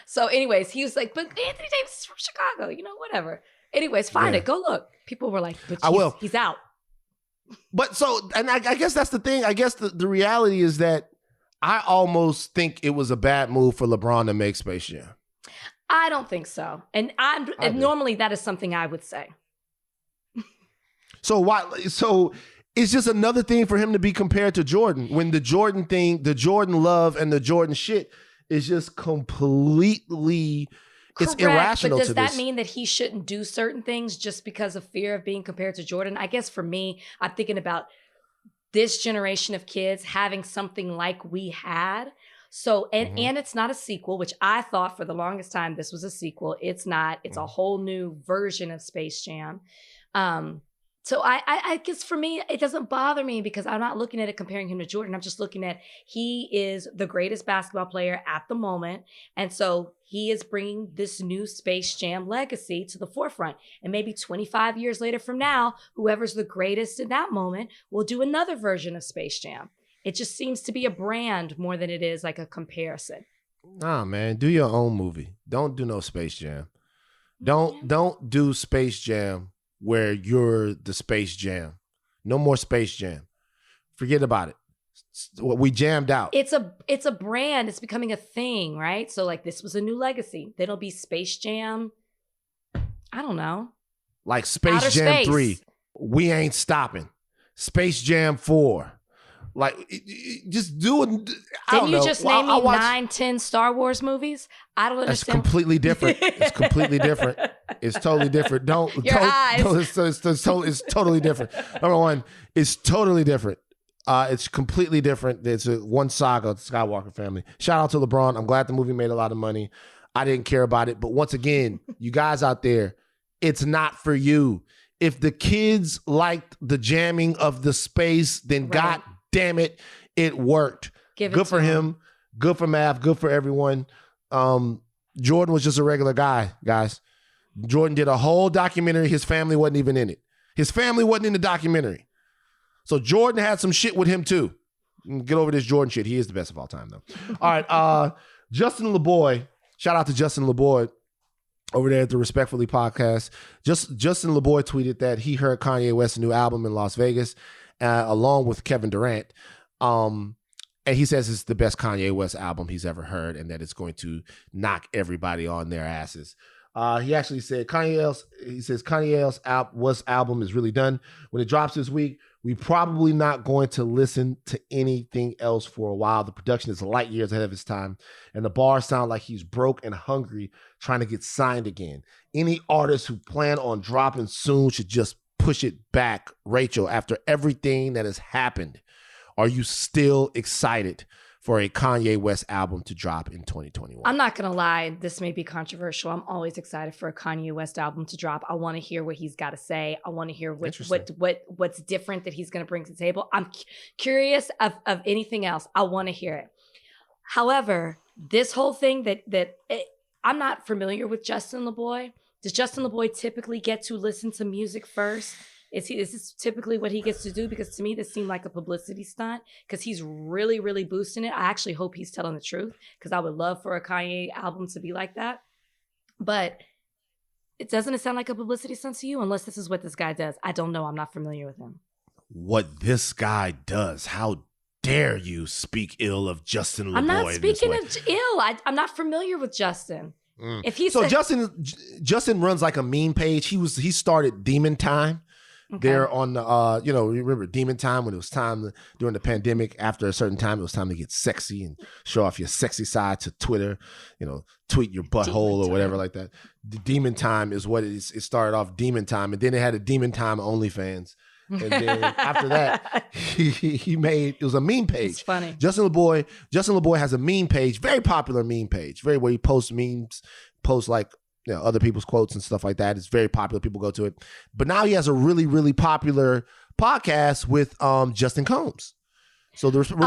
So anyways, he was like, but Anthony Davis is from Chicago, whatever. Anyways, find it. Go look. People were like, but I will. He's out. But so, and I guess that's the thing. I guess the reality is that I almost think it was a bad move for LeBron to make Space Jam. I don't think so. And normally that is something I would say. So why? So it's just another thing for him to be compared to Jordan when the Jordan thing, the Jordan love and the Jordan shit is just completely, it's irrational to this. But does that mean that he shouldn't do certain things just because of fear of being compared to Jordan? I guess for me, I'm thinking about this generation of kids having something like we had. So, and it's not a sequel, which I thought for the longest time this was a sequel. It's not. It's a whole new version of Space Jam. So I guess for me, it doesn't bother me because I'm not looking at it comparing him to Jordan. I'm just looking at he is the greatest basketball player at the moment. And so he is bringing this new Space Jam legacy to the forefront. And maybe 25 years later from now, whoever's the greatest in that moment will do another version of Space Jam. It just seems to be a brand more than it is like a comparison. Nah, man, do your own movie. Don't do no Space Jam. Don't do Space Jam where you're the Space Jam. No more Space Jam. Forget about it. We jammed out. It's a brand. It's becoming a thing, right? So like this was a new legacy. Then it'll be Space Jam. I don't know. Like Space Jam 3. We ain't stopping. Space Jam 4. Like, just do it. Didn't you just name me 9, 10 Star Wars movies? I don't understand. That's completely different. It's completely different. It's totally different. It's totally different. Number one, it's totally different. It's completely different. It's one saga, the Skywalker family. Shout out to LeBron. I'm glad the movie made a lot of money. I didn't care about it. But once again, you guys out there, it's not for you. If the kids liked the jamming of the space, then God damn it, it worked. Good for him. Good for Mav. Good for everyone. Jordan was just a regular guy, guys. Jordan did a whole documentary. His family wasn't even in it. His family wasn't in the documentary. So Jordan had some shit with him too. Get over this Jordan shit. He is the best of all time, though. All right. Justin LeBoy. Shout out to Justin LeBoy over there at the Respectfully podcast. Justin LeBoy tweeted that he heard Kanye West's new album in Las Vegas, along with Kevin Durant. And he says it's the best Kanye West album he's ever heard and that it's going to knock everybody on their asses. He actually said Kanye West's album is really done. When it drops this week, we probably not going to listen to anything else for a while. The production is light years ahead of its time, and the bars sound like he's broke and hungry trying to get signed again. Any artists who plan on dropping soon should just push it back. Rachel, after everything that has happened, are you still excited for a Kanye West album to drop in 2021? I'm not going to lie. This may be controversial. I'm always excited for a Kanye West album to drop. I want to hear what he's got to say. I want to hear what's different that he's going to bring to the table. I'm curious of anything else. I want to hear it. However, this whole thing I'm not familiar with Justin LeBoy. Does Justin LeBoy typically get to listen to music first? Is this typically what he gets to do? Because to me, this seemed like a publicity stunt because he's really, really boosting it. I actually hope he's telling the truth because I would love for a Kanye album to be like that. But doesn't it sound like a publicity stunt to you? Unless this is what this guy does. I don't know. I'm not familiar with him. What this guy does? How dare you speak ill of Justin LeBoy? I'm not speaking of ill. I'm not familiar with Justin. If he Justin runs like a meme page. He started Demon Time. Okay. There on the, remember Demon Time when it was time during the pandemic, after a certain time, it was time to get sexy and show off your sexy side to Twitter, tweet your butthole or whatever like that. The Demon Time is what it is. It started off Demon Time, and then it had a Demon Time OnlyFans. And then after that, he made, it was a meme page. It's funny. Justin LeBoy has a meme page, very popular meme page, where he posts memes, like, other people's quotes and stuff like that. It's very popular. People go to it. But now he has a really, really popular podcast with Justin Combs. So this was the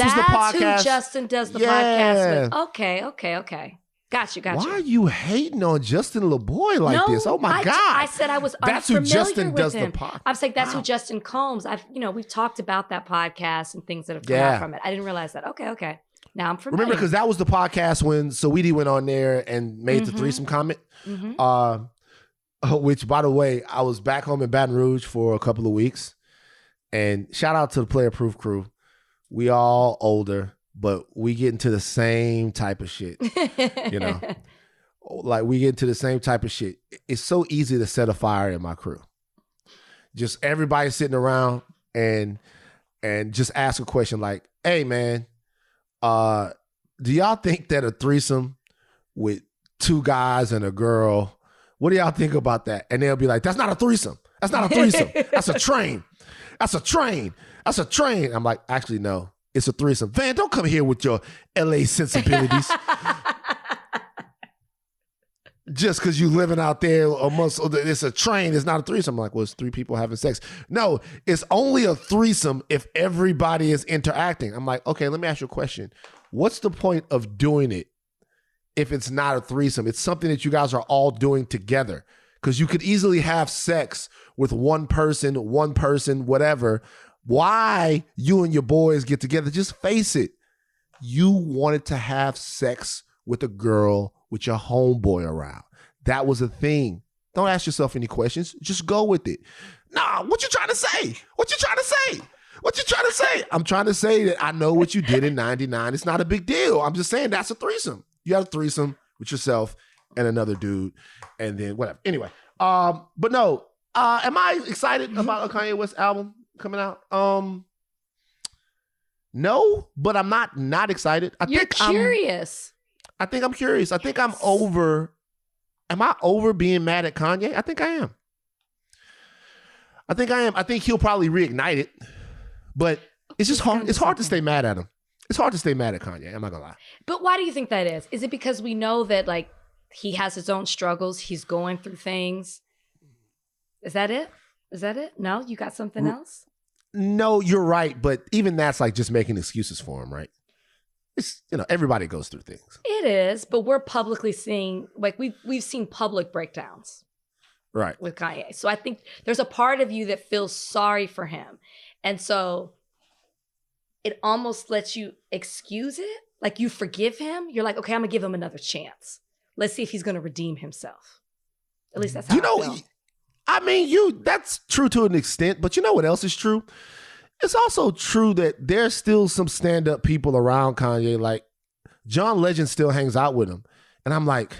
podcast. Who Justin does the podcast with. Okay. Got you. Why are you hating on Justin LeBoy like this? Oh my God. I said I was unfamiliar with him. That's who Justin does the podcast. I'm saying that's who Justin Combs. We've talked about that podcast and things that have come out from it. I didn't realize that. Okay. Now I'm familiar. Remember, because that was the podcast when Saweetie went on there and made the threesome comment. Which, by the way, I was back home in Baton Rouge for a couple of weeks. And shout out to the Player Proof crew. We all older, but we get into the same type of shit. You know, like we get into the same type of shit. It's so easy to set a fire in my crew. Just everybody sitting around and just ask a question like, "Hey, man, do y'all think that a threesome with 2 guys and a girl, what do y'all think about that?" And they'll be like, "That's not a threesome. That's not a threesome. That's a train. That's a train. That's a train." I'm like, "Actually, no, it's a threesome." Van, don't come here with your LA sensibilities. Just because you living out there amongst, it's a train, it's not a threesome. I'm like, well, it's 3 people having sex. No, it's only a threesome if everybody is interacting. I'm like, okay, let me ask you a question. What's the point of doing it if it's not a threesome? It's something that you guys are all doing together. Because you could easily have sex with one person, whatever. Why you and your boys get together? Just face it. You wanted to have sex with a girl with your homeboy around. That was a thing. Don't ask yourself any questions. Just go with it. Nah, what you trying to say? What you trying to say? What you trying to say? I'm trying to say that I know what you did in 99. It's not a big deal. I'm just saying that's a threesome. You had a threesome with yourself and another dude, and then whatever. Anyway, but no, am I excited about a Kanye West album coming out? No, but I'm not excited. You're curious. I think I'm curious. I think I'm over. Am I over being mad at Kanye? I think I am. I think he'll probably reignite it, but it's just hard. It's hard to stay mad at him. It's hard to stay mad at Kanye. I'm not gonna lie. But why do you think that is? Is it because we know that like he has his own struggles? He's going through things. Is that it? No, you got something else? No, you're right. But even that's like just making excuses for him, right? It's, everybody goes through things. It is, but we're publicly seeing, like we've seen public breakdowns, right, with Kanye. So I think there's a part of you that feels sorry for him, and so it almost lets you excuse it. Like you forgive him. You're like, okay, I'm gonna give him another chance. Let's see if he's gonna redeem himself. At least that's how I feel. I mean, that's true to an extent, but you know what else is true? It's also true that there's still some stand-up people around Kanye. Like John Legend still hangs out with him, and I'm like,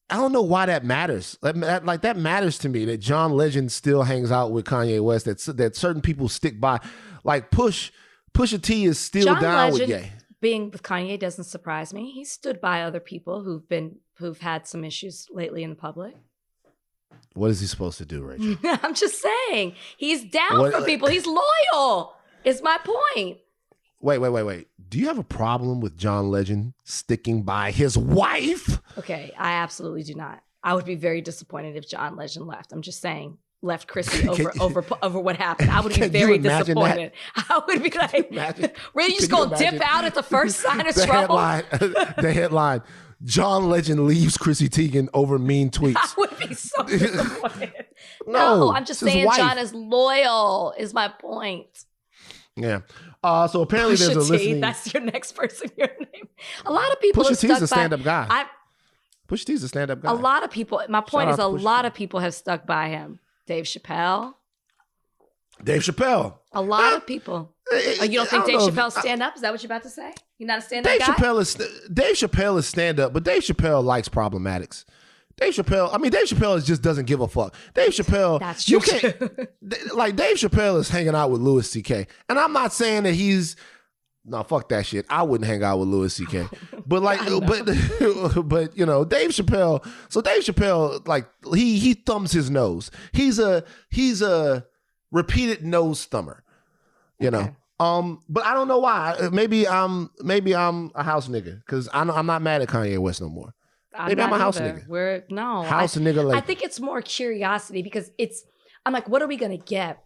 I don't know why that matters. That matters to me that John Legend still hangs out with Kanye West. That certain people stick by. Like Pusha T is still John down Legend with Ye. Being with Kanye doesn't surprise me. He's stood by other people who've had some issues lately in the public. What is he supposed to do, Rachel? I'm just saying. He's down for people. He's loyal, is my point. Wait. Do you have a problem with John Legend sticking by his wife? Okay, I absolutely do not. I would be very disappointed if John Legend left. I'm just saying, left Chrissy over what happened. I would be very disappointed. I would be like, really, you just gonna dip out at the first sign of trouble? The headline. John Legend leaves Chrissy Teigen over mean tweets. I would be so disappointed. No, I'm just saying John is loyal, is my point. Yeah. So apparently there's a listening. That's your next person your name. A lot of people Pusha T's a stand-up guy. Pusha T's a stand-up guy. A lot of people, my point is a lot of people have stuck by him. Dave Chappelle. A lot of people. Oh, you don't think Dave Chappelle's stand-up? Is that what you're about to say? You're not a stand-up guy? Dave Chappelle is stand-up, but Dave Chappelle likes problematics. Dave Chappelle just doesn't give a fuck. Dave Chappelle, that's true. Like Dave Chappelle is hanging out with Louis C.K. And I'm not saying that fuck that shit. I wouldn't hang out with Louis C.K. But but Dave Chappelle. So Dave Chappelle, like he thumbs his nose. He's a repeated nose thumber. Okay. But I don't know why. Maybe I'm a house nigga because I'm not mad at Kanye West no more. Maybe I'm a house nigga. Nigga. Like, I think it's more curiosity because I'm like, what are we gonna get?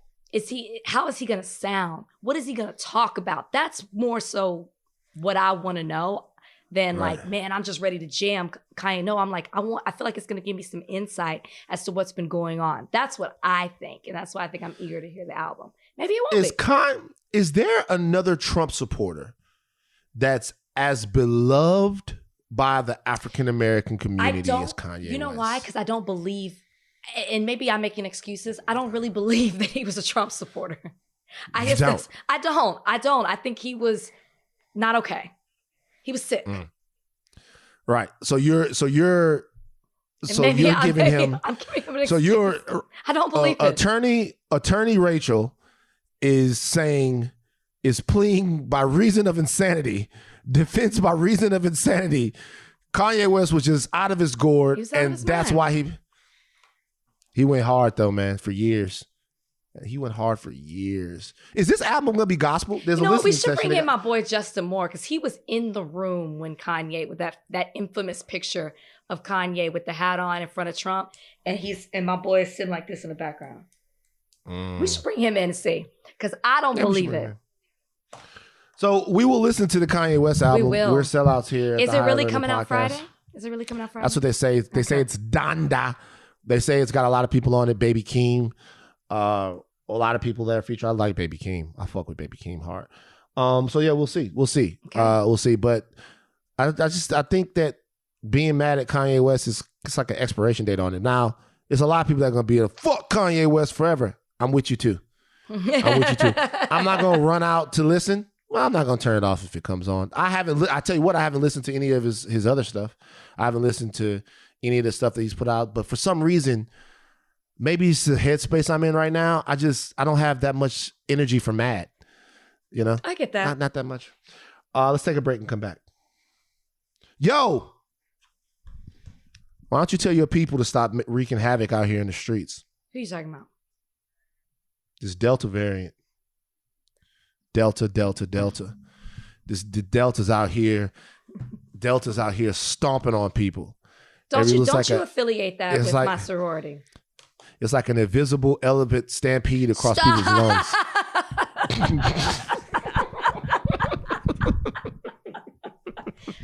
How is he gonna sound? What is he gonna talk about? That's more so what I want to know than like, man, I'm just ready to jam Kanye. No, I'm like, I feel like it's gonna give me some insight as to what's been going on. That's what I think, and that's why I think I'm eager to hear the album. Maybe it won't be. Is there another Trump supporter that's as beloved by the African American community as Kanye? You know West? why? Because I don't believe, and maybe I'm making excuses. I don't really believe that he was a Trump supporter. I don't. I think he was not okay. He was sick. Right. So you're giving him. I'm giving him an excuse. So you're. I don't believe it. Attorney Rachel is pleading by reason of insanity, defense by reason of insanity. Kanye West was just out of his gourd, and that's why he went hard though, man, for years. He went hard for years. Is this album gonna be gospel? There's we should bring in my boy Justin Moore, because he was in the room when Kanye, with that infamous picture of Kanye with the hat on in front of Trump, and my boy is sitting like this in the background. We should bring him in and see, because I don't believe it. So we will listen to the Kanye West album. We will. We're sellouts here. Is it really coming out Friday? That's what they say. They say it's Donda. They say it's got a lot of people on it. Baby Keem. A lot of people that are featured. I like Baby Keem. I fuck with Baby Keem hard. So yeah, we'll see. Okay. We'll see. But I think that being mad at Kanye West it's like an expiration date on it. Now, there's a lot of people that are gonna be fuck Kanye West forever. I'm with you too. I'm not gonna run out to listen. Well, I'm not gonna turn it off if it comes on. I tell you what, I haven't listened to any of his other stuff. I haven't listened to any of the stuff that he's put out. But for some reason, maybe it's the headspace I'm in right now. I don't have that much energy for mad. You know? I get that. Not that much. Let's take a break and come back. Yo! Why don't you tell your people to stop wreaking havoc out here in the streets? Who are you talking about? This Delta variant. Delta. The Delta's out here. Delta's out here stomping on people. Don't you affiliate that with my sorority. It's like an invisible elephant stampede across people's lungs.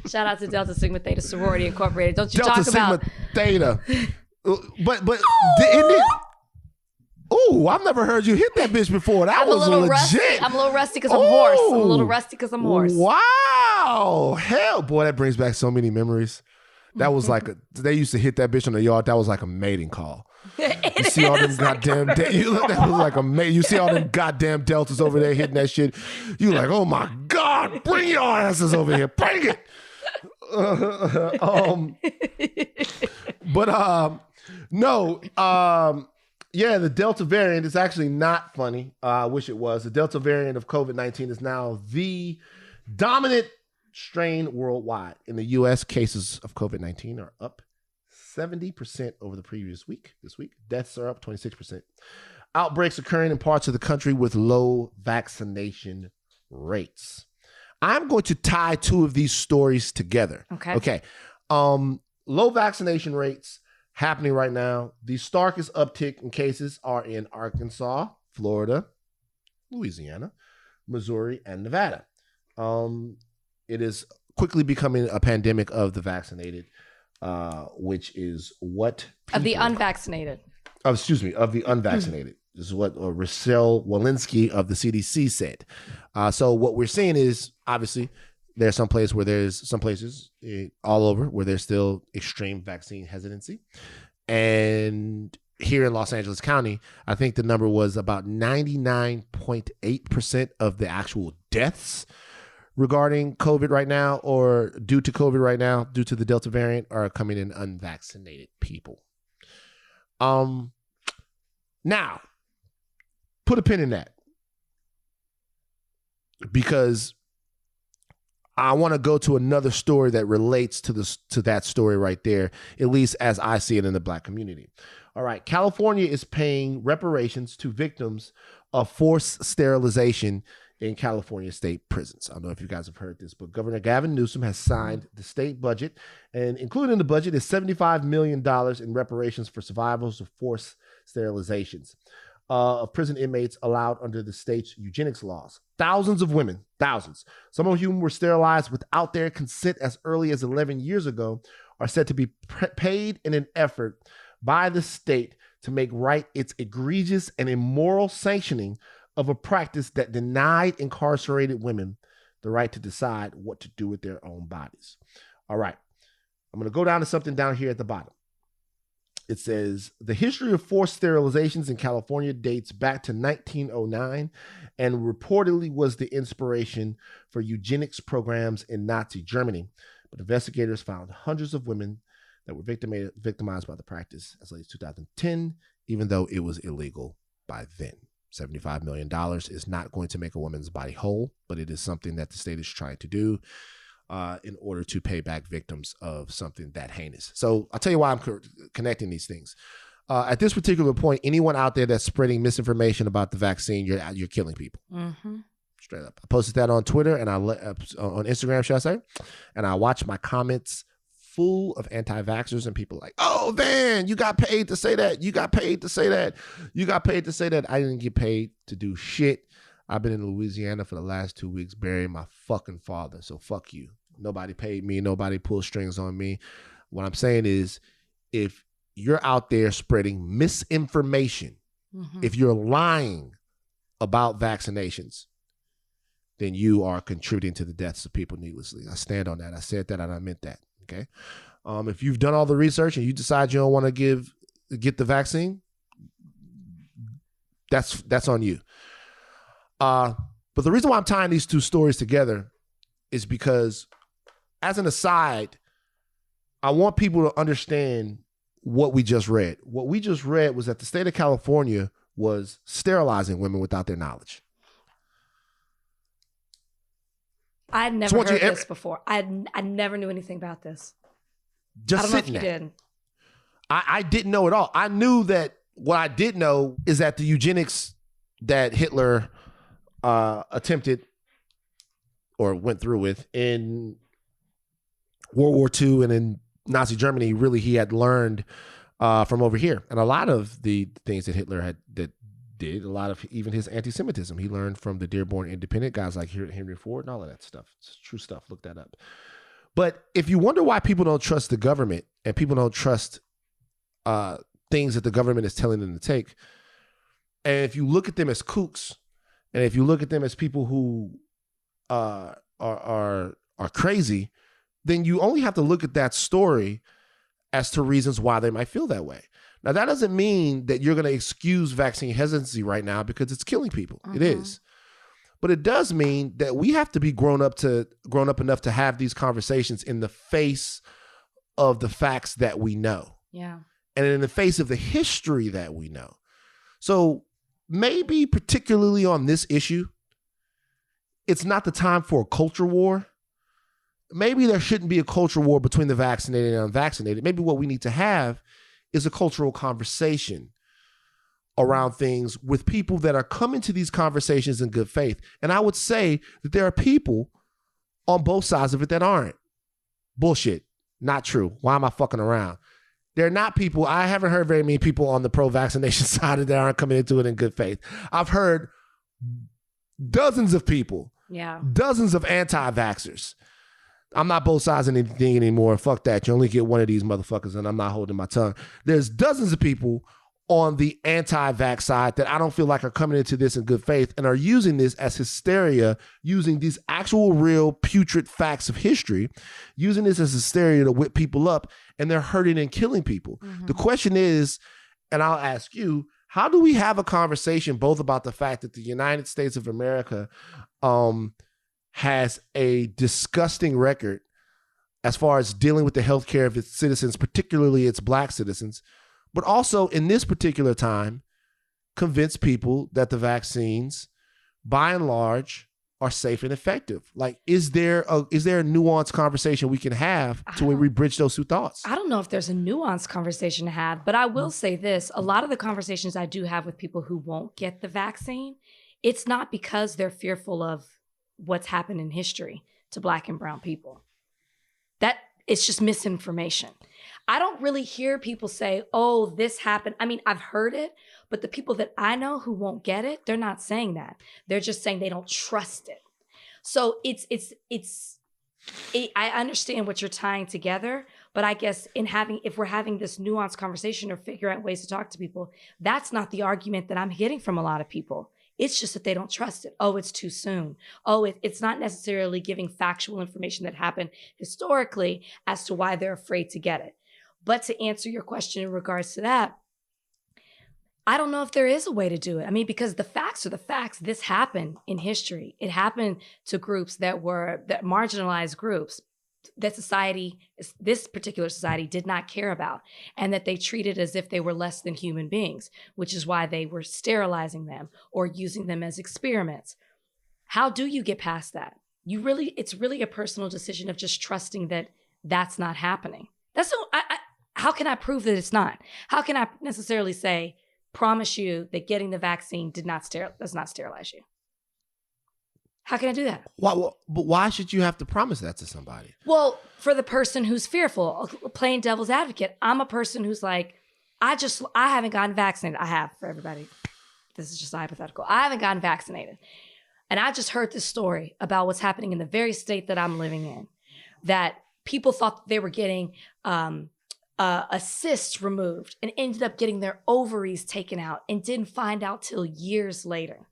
Shout out to Delta Sigma Theta Sorority Incorporated. Don't you Delta talk about Sigma Theta. But isn't it? Oh, I've never heard you hit that bitch before. That was legit. Rusty. I'm a little rusty because I'm horse. Wow. Hell, boy, that brings back so many memories. That was like they used to hit that bitch on the yard. That was like a mating call. You see all them goddamn that was like amazing. You see all them goddamn Deltas over there hitting that shit. You like, oh my God, bring your asses over here. Bring it. Yeah, the Delta variant is actually not funny. I wish it was. The Delta variant of COVID-19 is now the dominant strain worldwide. In the U.S., cases of COVID-19 are up 70% over the previous week. This week, deaths are up 26%. Outbreaks occurring in parts of the country with low vaccination rates. I'm going to tie two of these stories together. Okay. Low vaccination rates happening right now. The starkest uptick in cases are in Arkansas, Florida, Louisiana, Missouri, and Nevada. It is quickly becoming a pandemic of the vaccinated, which is what of the unvaccinated. Of the unvaccinated. This is what Rachel Walensky of the CDC said. So what we're seeing is, obviously, there's some places all over where there's still extreme vaccine hesitancy. And here in Los Angeles County, I think the number was about 99.8% of the actual deaths regarding COVID right now, or due to COVID right now, due to the Delta variant, are coming in unvaccinated people. Now, put a pin in that, because I want to go to another story that relates to that story right there, at least as I see it in the Black community. All right, California is paying reparations to victims of forced sterilization in California state prisons. I don't know if you guys have heard this, but Governor Gavin Newsom has signed the state budget, and included in the budget is $75 million in reparations for survivors of forced sterilizations of prison inmates allowed under the state's eugenics laws. Thousands of women, some of whom were sterilized without their consent as early as 11 years ago, are said to be paid in an effort by the state to make right its egregious and immoral sanctioning of a practice that denied incarcerated women the right to decide what to do with their own bodies. All right. I'm going to go down to something down here at the bottom. It says, the history of forced sterilizations in California dates back to 1909 and reportedly was the inspiration for eugenics programs in Nazi Germany. But investigators found hundreds of women that were victimized by the practice as late as 2010, even though it was illegal by then. $75 million is not going to make a woman's body whole, but it is something that the state is trying to do in order to pay back victims of something that heinous. So I'll tell you why I'm connecting these things. At this particular point, anyone out there that's spreading misinformation about the vaccine, you're killing people. Mm-hmm. Straight up. I posted that on Twitter and on Instagram, should I say? And I watched my comments full of anti-vaxxers and people like, oh, Van, you got paid to say that. You got paid to say that. You got paid to say that. I didn't get paid to do shit. I've been in Louisiana for the last 2 weeks burying my fucking father. So fuck you. Nobody paid me. Nobody pulled strings on me. What I'm saying is, if you're out there spreading misinformation, if you're lying about vaccinations, then you are contributing to the deaths of people needlessly. I stand on that. I said that and I meant that. Okay. If you've done all the research and you decide you don't want to get the vaccine, that's on you. But the reason why I'm tying these two stories together is because, as an aside, I want people to understand what we just read. What we just read was that the state of California was sterilizing women without their knowledge. I had never heard this before. I never knew anything about this. Just I don't know if you did. I didn't know at all. I knew that what I did know is that the eugenics that Hitler attempted or went through with in World War II and in Nazi Germany, really he had learned from over here. And a lot of the things that Hitler did, a lot of even his anti-Semitism, he learned from the Dearborn Independent, guys like Henry Ford and all of that stuff. It's true stuff. Look that up. But if you wonder why people don't trust the government and people don't trust things that the government is telling them to take, and if you look at them as kooks, and if you look at them as people who are crazy, then you only have to look at that story as to reasons why they might feel that way. Now, that doesn't mean that you're going to excuse vaccine hesitancy right now because it's killing people. It is. But it does mean that we have to be grown up enough to have these conversations in the face of the facts that we know. Yeah. And in the face of the history that we know. So maybe particularly on this issue, it's not the time for a culture war. Maybe there shouldn't be a culture war between the vaccinated and unvaccinated. Maybe what we need to have is a cultural conversation around things with people that are coming to these conversations in good faith. And I would say that there are people on both sides of it that aren't. Bullshit. Not true. Why am I fucking around? There are not people, I haven't heard very many people on the pro-vaccination side that aren't coming into it in good faith. I've heard dozens of people, dozens of anti-vaxxers. I'm not both sides of anything anymore. Fuck that. You only get one of these motherfuckers and I'm not holding my tongue. There's dozens of people on the anti-vax side that I don't feel like are coming into this in good faith and are using this as hysteria, using these actual real putrid facts of history, using this as hysteria to whip people up, and they're hurting and killing people. The question is, and I'll ask you, how do we have a conversation both about the fact that the United States of America has a disgusting record as far as dealing with the healthcare of its citizens, particularly its Black citizens, but also in this particular time, convince people that the vaccines, by and large, are safe and effective? Like, is there a nuanced conversation we can have to where we bridge those two thoughts? I don't know if there's a nuanced conversation to have, but I will say this. A lot of the conversations I do have with people who won't get the vaccine, it's not because they're fearful of what's happened in history to Black and brown people. That it's just misinformation. I don't really hear people say, oh, this happened. I mean, I've heard it, but the people that I know who won't get it, they're not saying that. They're just saying they don't trust it. So I understand what you're tying together, but I guess if we're having this nuanced conversation or figure out ways to talk to people, that's not the argument that I'm getting from a lot of people. It's just that they don't trust it. Oh, it's too soon. Oh, it's not necessarily giving factual information that happened historically as to why they're afraid to get it. But to answer your question in regards to that, I don't know if there is a way to do it. I mean, because the facts are the facts. This happened in history. It happened to groups that marginalized groups that this particular society did not care about, and that they treated as if they were less than human beings, which is why they were sterilizing them or using them as experiments. How do you get past that? It's really a personal decision of just trusting that that's not happening. How can I prove that it's not? How can I necessarily promise you that getting the vaccine does not sterilize you? How can I do that? But why should you have to promise that to somebody? Well, for the person who's fearful, playing devil's advocate, I'm a person who's like, I haven't gotten vaccinated. I have, for everybody. This is just hypothetical. I haven't gotten vaccinated. And I just heard this story about what's happening in the very state that I'm living in, that people thought they were getting a cyst removed and ended up getting their ovaries taken out and didn't find out till years later.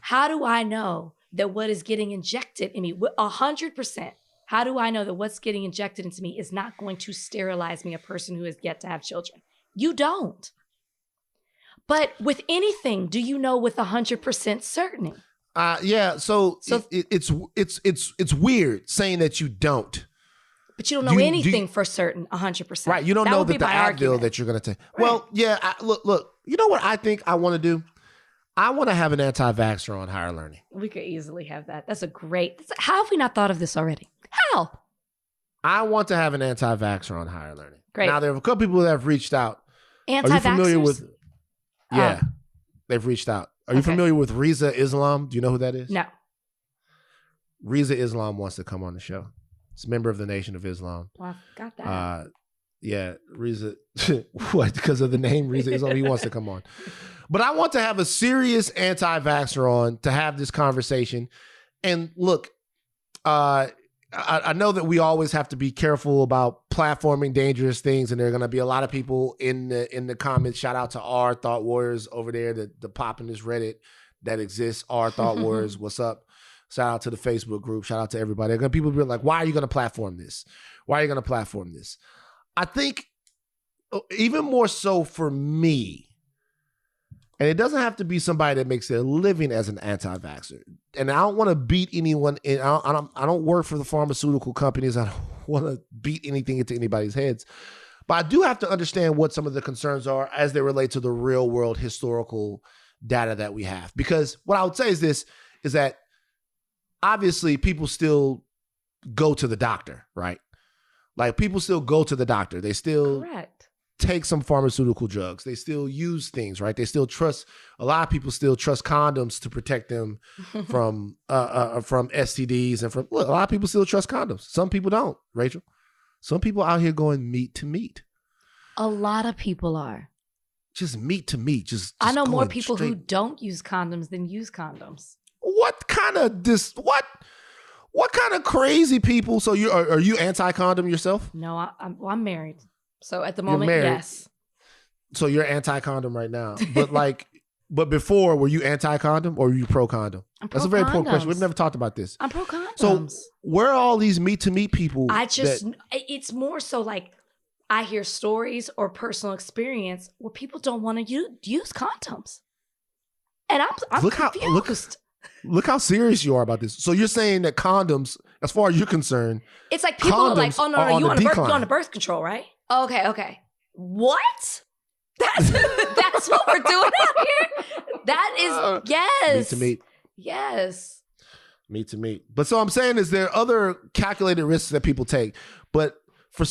How do I know that what is getting injected in me, 100%, how do I know that what's getting injected into me is not going to sterilize me, a person who has yet to have children? You don't. But with anything, do you know with 100% certainty? Yeah. So it's weird saying that you don't. But you don't know anything for certain, 100%. Right. You don't know that the Advil that you're going to take. Right. Well, yeah. Look. You know what I think I want to do? I want to have an anti-vaxxer on Higher Learning. We could easily have that. How have we not thought of this already? How? I want to have an anti-vaxxer on Higher Learning. Great. Now, there are a couple people that have reached out. Anti-vaxxers? Are you familiar with... Yeah, they've reached out. Are you familiar with Riza Islam? Do you know who that is? No. Riza Islam wants to come on the show. He's a member of the Nation of Islam. Well, I've got that. Yeah, Riza... What? Because of the name Riza Islam? He wants to come on. But I want to have a serious anti-vaxxer on to have this conversation. And look, I know that we always have to be careful about platforming dangerous things, and there are going to be a lot of people in the comments. Shout out to R Thought Warriors over there, the pop in this Reddit that exists. R Thought Warriors, what's up? Shout out to the Facebook group. Shout out to everybody. There are going to be people be like, why are you going to platform this? Why are you going to platform this? I think even more so for me, and it doesn't have to be somebody that makes their living as an anti-vaxxer. And I don't want to beat anyone. I don't work for the pharmaceutical companies. I don't want to beat anything into anybody's heads. But I do have to understand what some of the concerns are as they relate to the real world historical data that we have. Because what I would say is that obviously people still go to the doctor, right? Like people still go to the doctor. They still... Correct. Take some pharmaceutical drugs. They still use things, right? They still trust. A lot of people still trust condoms to protect them from STDs and from. Look, a lot of people still trust condoms. Some people don't. Rachel, some people out here going meat to meat. A lot of people are just meat to meat. Just I know more people who don't use condoms than use condoms. What kind of crazy people? So are you anti-condom yourself? No, I'm married. So at the moment, yes. So you're anti-condom right now. But before, were you anti-condom or were you pro-condom? That's a very important question. We've never talked about this. I'm pro-condoms. So where are all these meat-to-meat people? It's more so like I hear stories or personal experience where people don't want to use condoms. And I'm confused. Look how serious you are about this. So you're saying that condoms, as far as you're concerned, it's like people are like, oh no, you on the birth control, right? Okay. What? That's what we're doing out here? That is, yes. Meat to meat. Yes. Meat to meat. But so I'm saying is there are other calculated risks that people take. But for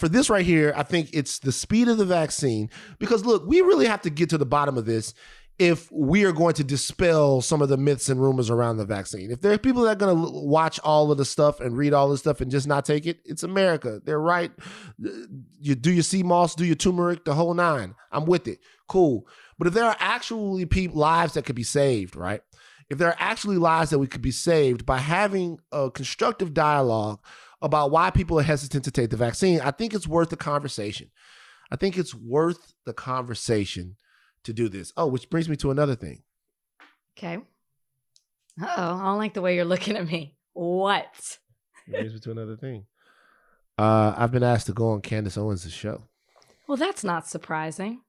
this right here, I think it's the speed of the vaccine. Because look, we really have to get to the bottom of this if we are going to dispel some of the myths and rumors around the vaccine. If there are people that are going to watch all of the stuff and read all the stuff and just not take it, it's America. They're right. You do your sea moss, do your turmeric, the whole nine. I'm with it. Cool. But if there are actually lives that could be saved, right? If there are actually lives that we could be saved by having a constructive dialogue about why people are hesitant to take the vaccine, I think it's worth the conversation. I think it's worth the conversation to do this. Oh, which brings me to another thing. Okay. Uh-oh, I don't like the way you're looking at me. What? It brings me to another thing. I've been asked to go on Candace Owens' show. Well, that's not surprising.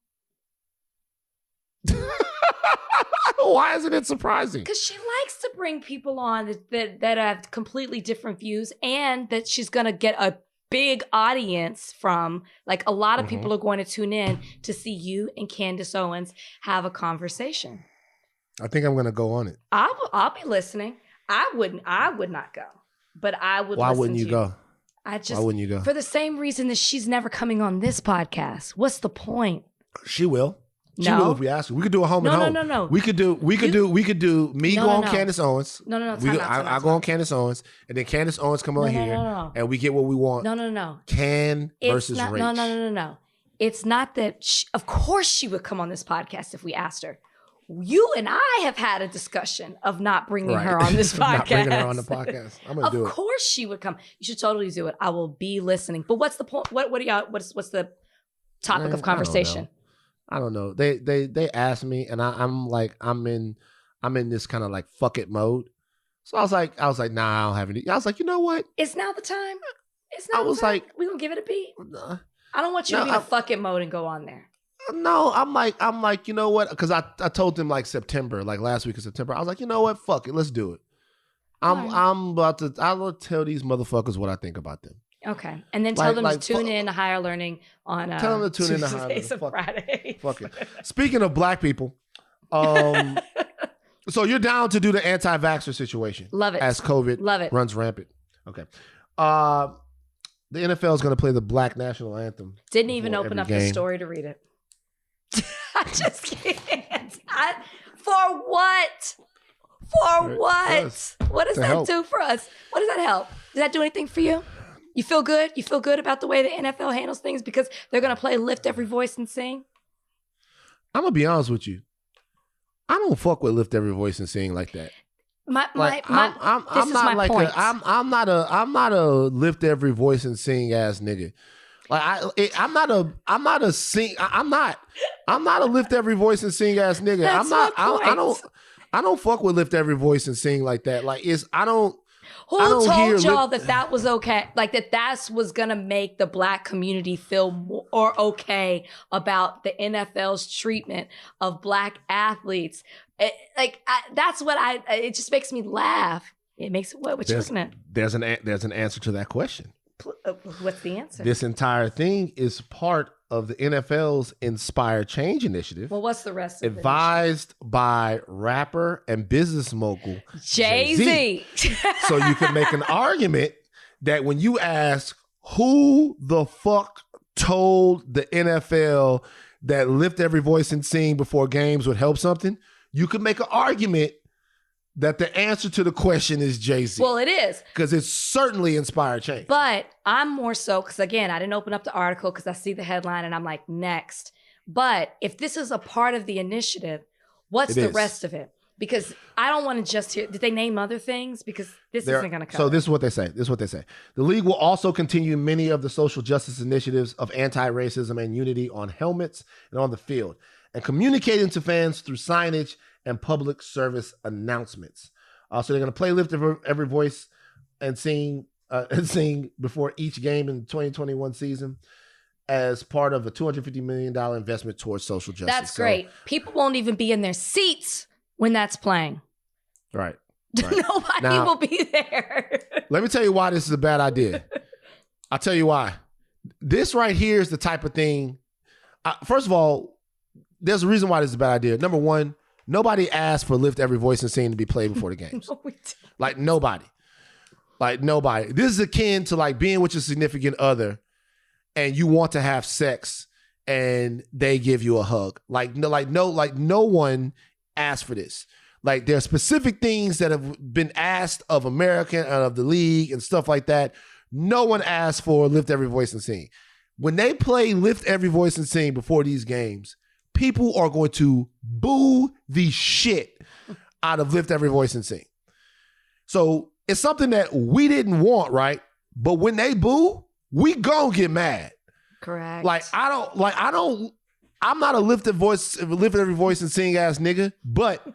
Why isn't it surprising? Because she likes to bring people on that have completely different views, and that she's going to get a big audience from. Like, a lot of people are going to tune in to see you and Candace Owens have a conversation. I think I'm going to go on it. I'll be listening. I would not go, but I would. Why listen wouldn't to you go? Why wouldn't you go? For the same reason that she's never coming on this podcast. What's the point? She will. She No. will if we ask her. We could do a home and home. No. We could do me go on Candace Owens. No. I go on Candace Owens, and then Candace Owens come on here, and we get what we want. No. Can versus not, Rach. No. It's not that. Of course, she would come on this podcast if we asked her. You and I have had a discussion of not bringing her on this podcast. Not bringing her on the podcast. I'm gonna do it. Of course, she would come. You should totally do it. I will be listening. But what's the point? What do y'all? What's the topic of conversation? I don't know. They asked me, and I'm in this kind of like fuck it mode. So I was like, nah, I don't have any. I was like, you know what? It's now the time. Like, we gonna give it a beat. I don't want you to be in a fuck it mode and go on there. No, I'm like, you know what? Because I told them like September, like last week of September. I was like, you know what? Fuck it, let's do it. I'll tell these motherfuckers what I think about them. Okay, and then tell them to tune in to Higher Learning on tell them to tune in to Higher Learning. Friday. Fuck it. Speaking of black people, so you're down to do the anti-vaxxer situation. Love it. As COVID runs rampant. Okay. The NFL is going to play the Black National Anthem. Didn't even open up the story to read it. I just can't. For what? For what? What does that do for us? What does that help? Does that do anything for you? You feel good? You feel good about the way the NFL handles things because they're going to play Lift Every Voice and Sing? I'm going to be honest with you. I don't fuck with Lift Every Voice and Sing like that. I'm not a Lift Every Voice and Sing ass nigga. Like I'm not a Lift Every Voice and Sing ass nigga. I don't fuck with Lift Every Voice and Sing like that. Like Who told y'all that was okay? Like that was gonna make the black community feel okay about the NFL's treatment of black athletes. It just makes me laugh. It makes what you looking at? There's an answer to that question. What's the answer? This entire thing is part of the NFL's Inspire Change initiative. Well, what's the rest of it? Advised by rapper and business mogul Jay-Z. So you can make an argument that when you ask who the fuck told the NFL that Lift Every Voice and Sing before games would help something, you could make an argument that the answer to the question is Jay-Z. Well, it is. Because it's certainly inspired change. But I'm more so, because again, I didn't open up the article because I see the headline and I'm like, next. But if this is a part of the initiative, what's the rest of it? Because I don't want to just hear, did they name other things? Because this isn't going to cover. So this is what they say. The league will also continue many of the social justice initiatives of anti-racism and unity on helmets and on the field, and communicating to fans through signage and public service announcements. So they're going to play Lift Every Voice and sing before each game in the 2021 season as part of a $250 million investment towards social justice. That's great. People won't even be in their seats when that's playing. Right. Nobody will be there. Let me tell you why this is a bad idea. I'll tell you why. This right here is the type of thing. First of all, there's a reason why this is a bad idea. Number one, nobody asked for Lift Every Voice and Sing to be played before the games. No, we didn't. Like nobody. This is akin to like being with your significant other and you want to have sex and they give you a hug. No one asked for this. Like there are specific things that have been asked of America and of the league and stuff like that. No one asked for Lift Every Voice and Sing. When they play Lift Every Voice and Sing before these games, people are going to boo the shit out of Lift Every Voice and Sing. So it's something that we didn't want, right? But when they boo, we gonna get mad. Correct. I'm not a Lift Every Voice and Sing ass nigga, but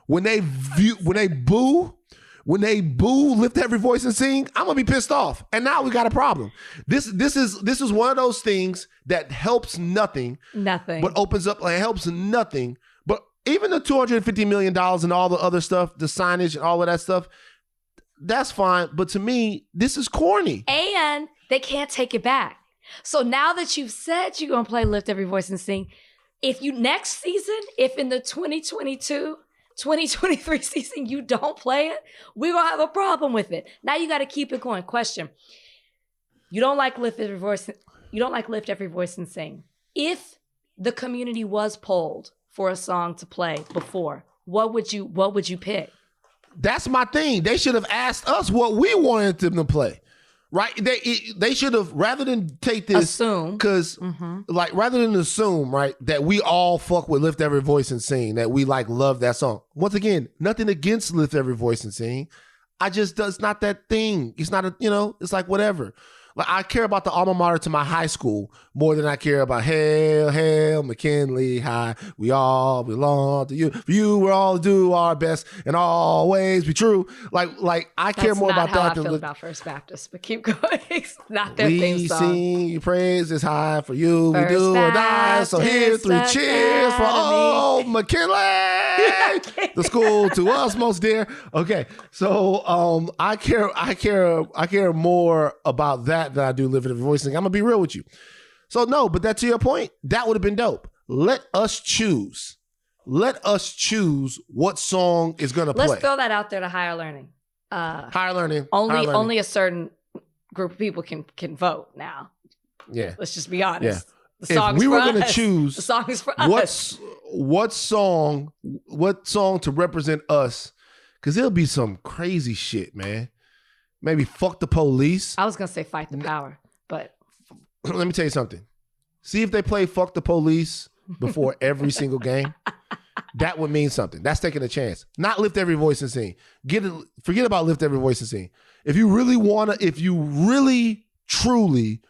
when they boo, when they boo, lift every voice and sing, I'm gonna be pissed off. And now we got a problem. This is one of those things that helps nothing, but opens up. It helps nothing. But even the $250 million and all the other stuff, the signage and all of that stuff, that's fine. But to me, this is corny. And they can't take it back. So now that you've said you're gonna play Lift Every Voice and Sing, if you next season, if in the 2022-2023 season you don't play it, we're gonna have a problem with it. Now you gotta keep it going. Question. You don't like Lift Every Voice and Sing. If the community was polled for a song to play before, what would you pick? That's my thing. They should have asked us what we wanted them to play. Right? They should have, rather than take this, assume, because rather than assume, right, that we all fuck with Lift Every Voice and Sing, that we love that song. Once again, nothing against Lift Every Voice and Sing. It's not that thing. It's not it's like whatever. Like, I care about the alma mater to my high school more than I care about Hail, Hail, McKinley High. We all belong to you. For you, we'll all do our best and always be true. Like I care more about that. That's not how I feel about First Baptist, but keep going. It's not their theme song. We sing your praises high for you. First we do or die. So here's 3 cheers for old McKinley. The school to us most dear. Okay, so I care more about that than I do Lift Every Voice and Sing. I'm gonna be real with you. So no, but that, to your point, that would have been dope. Let us choose what song is gonna play. Let's throw that out there to Higher Learning. Higher Learning. Only a certain group of people can vote now. Yeah. Let's just be honest. Yeah. The song if we is for were us. gonna choose the song is for us. What song to represent us, because there'll be some crazy shit, man. Maybe Fuck the Police. I was gonna say Fight the Power, but let me tell you something. See if they play Fuck the Police before every single game. That would mean something. That's taking a chance. Not Lift Every Voice and Sing. Forget about Lift Every Voice and Sing. If you really, truly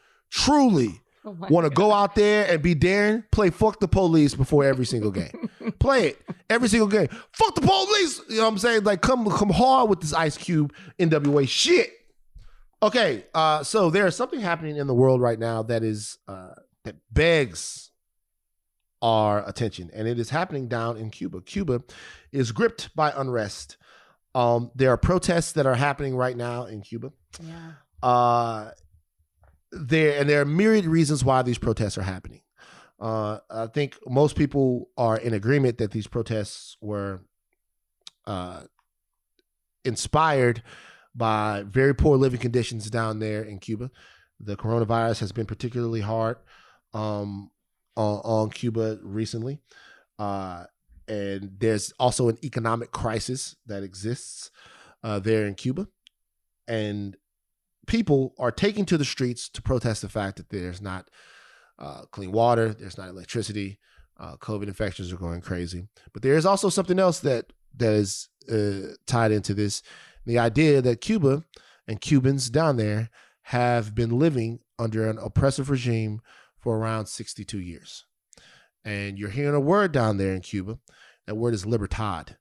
want to go out there and be daring, play Fuck the Police before every single game. Play it every single game. Fuck the police. You know what I'm saying? Like, come hard with this Ice Cube NWA shit. Okay, so there is something happening in the world right now that is that begs our attention, and it is happening down in Cuba. Cuba is gripped by unrest. There are protests that are happening right now in Cuba. Yeah. There are myriad reasons why these protests are happening. I think most people are in agreement that these protests were inspired by very poor living conditions down there in Cuba. The coronavirus has been particularly hard on Cuba recently. And there's also an economic crisis that exists there in Cuba. And people are taking to the streets to protest the fact that there's not clean water, there's not electricity, COVID infections are going crazy. But there is also something else that is tied into this. The idea that Cuba and Cubans down there have been living under an oppressive regime for around 62 years. And you're hearing a word down there in Cuba. That word is libertad.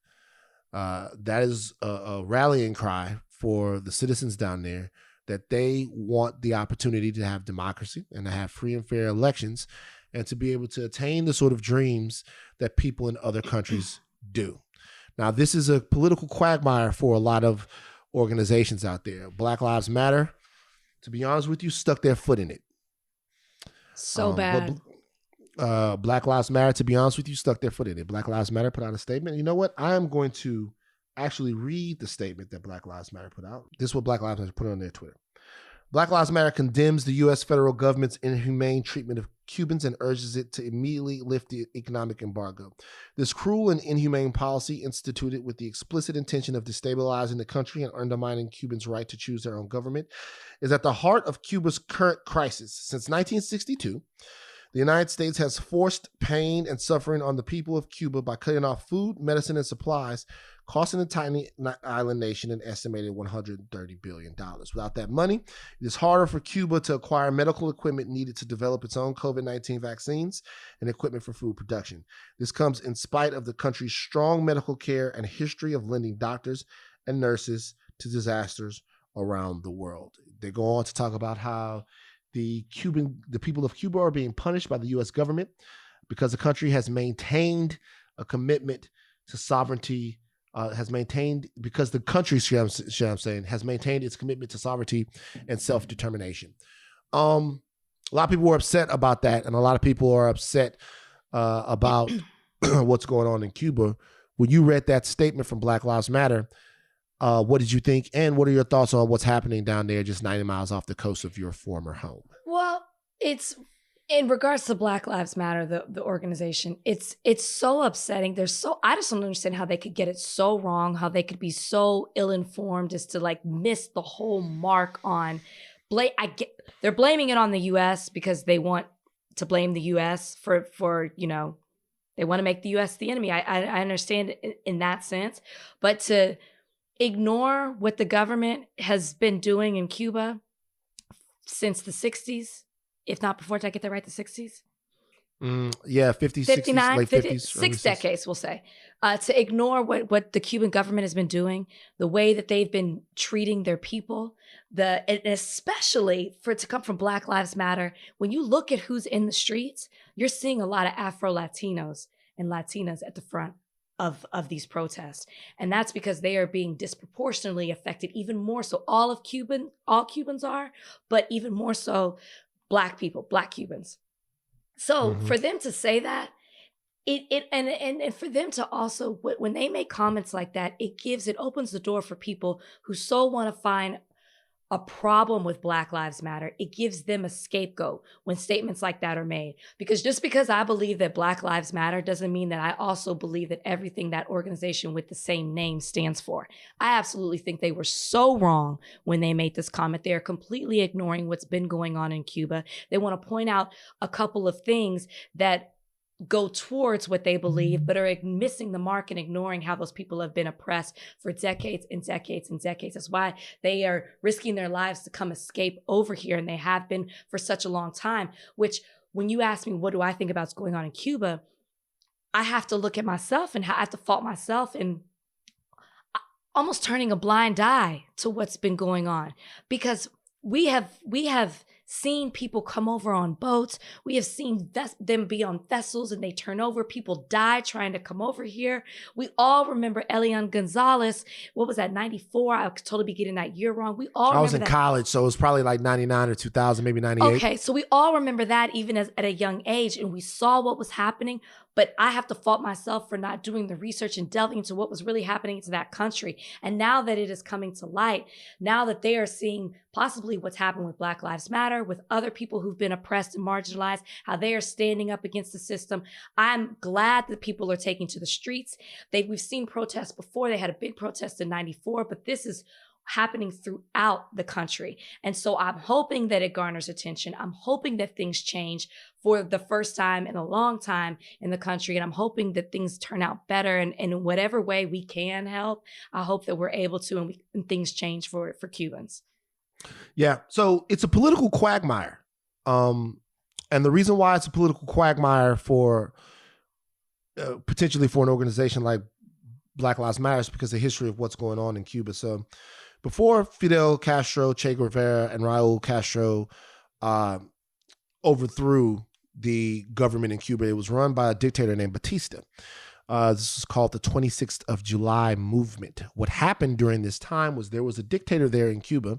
That is a rallying cry for the citizens down there, that they want the opportunity to have democracy and to have free and fair elections and to be able to attain the sort of dreams that people in other countries do. Now, this is a political quagmire for a lot of organizations out there. Black Lives Matter, to be honest with you, stuck their foot in it. So bad. Black Lives Matter, to be honest with you, stuck their foot in it. Black Lives Matter put out a statement. You know what? I am going to actually read the statement that Black Lives Matter put out. This is what Black Lives Matter put on their Twitter. Black Lives Matter condemns the U.S. federal government's inhumane treatment of Cubans and urges it to immediately lift the economic embargo. This cruel and inhumane policy, instituted with the explicit intention of destabilizing the country and undermining Cubans' right to choose their own government, is at the heart of Cuba's current crisis. Since 1962, The United States has forced pain and suffering on the people of Cuba by cutting off food, medicine, and supplies, costing the tiny island nation an estimated $130 billion. Without that money, it is harder for Cuba to acquire medical equipment needed to develop its own COVID-19 vaccines and equipment for food production. This comes in spite of the country's strong medical care and history of lending doctors and nurses to disasters around the world. They go on to talk about how the people of Cuba are being punished by the U.S. government because the country has maintained a commitment to sovereignty, has maintained its commitment to sovereignty and self-determination. A lot of people were upset about that, and a lot of people are upset about what's going on in Cuba. When you read that statement from Black Lives Matter, what did you think, and what are your thoughts on what's happening down there just 90 miles off the coast of your former home? Well, it's in regards to Black Lives Matter, the organization, it's so upsetting. I just don't understand how they could get it so wrong, how they could be so ill-informed as to like miss the whole mark on they're blaming it on the US because they want to blame the US for they want to make the US the enemy. I understand it in that sense, but to ignore what the government has been doing in Cuba since the 60s, if not before, did I get that right? The 60s? 50s, 59, 60s, late 50, 50s. Six decades, we'll say. To ignore what the Cuban government has been doing, the way that they've been treating their people, and especially for it to come from Black Lives Matter. When you look at who's in the streets, you're seeing a lot of Afro-Latinos and Latinas at the front of these protests. And that's because they are being disproportionately affected, even more so. All Cubans are, but even more so Black people, Black Cubans. So for them to say that, and for them to also, when they make comments like that, it opens the door for people who so want to find a problem with Black Lives Matter. It gives them a scapegoat when statements like that are made. Because just because I believe that Black Lives Matter doesn't mean that I also believe that everything that organization with the same name stands for. I absolutely think they were so wrong when they made this comment. They are completely ignoring what's been going on in Cuba. They want to point out a couple of things that go towards what they believe, but are missing the mark and ignoring how those people have been oppressed for decades and decades and decades. That's why they are risking their lives to come escape over here, and they have been for such a long time, which when you ask me, what do I think about what's going on in Cuba, I have to look at myself and I have to fault myself in almost turning a blind eye to what's been going on, because we have seen people come over on boats. We have seen them be on vessels and they turn over. People die trying to come over here. We all remember Elian Gonzalez. What was that, 94? I could totally be getting that year wrong. We all I was in college, so it was probably like 99 or 2000, maybe 98. Okay, so we all remember that even at a young age, and we saw what was happening. But I have to fault myself for not doing the research and delving into what was really happening to that country. And now that it is coming to light, now that they are seeing possibly what's happened with Black Lives Matter, with other people who've been oppressed and marginalized, how they are standing up against the system, I'm glad that people are taking to the streets. We've seen protests before. They had a big protest in 94, but this is happening throughout the country. And so I'm hoping that it garners attention. I'm hoping that things change for the first time in a long time in the country. And I'm hoping that things turn out better. And in whatever way we can help, I hope that we're able to, and things change for Cubans. Yeah. So it's a political quagmire. And the reason why it's a political quagmire for potentially for an organization like Black Lives Matter is because of the history of what's going on in Cuba. So before Fidel Castro, Che Guevara, and Raul Castro overthrew the government in Cuba, it was run by a dictator named Batista. This is called the 26th of July movement. What happened during this time was there was a dictator there in Cuba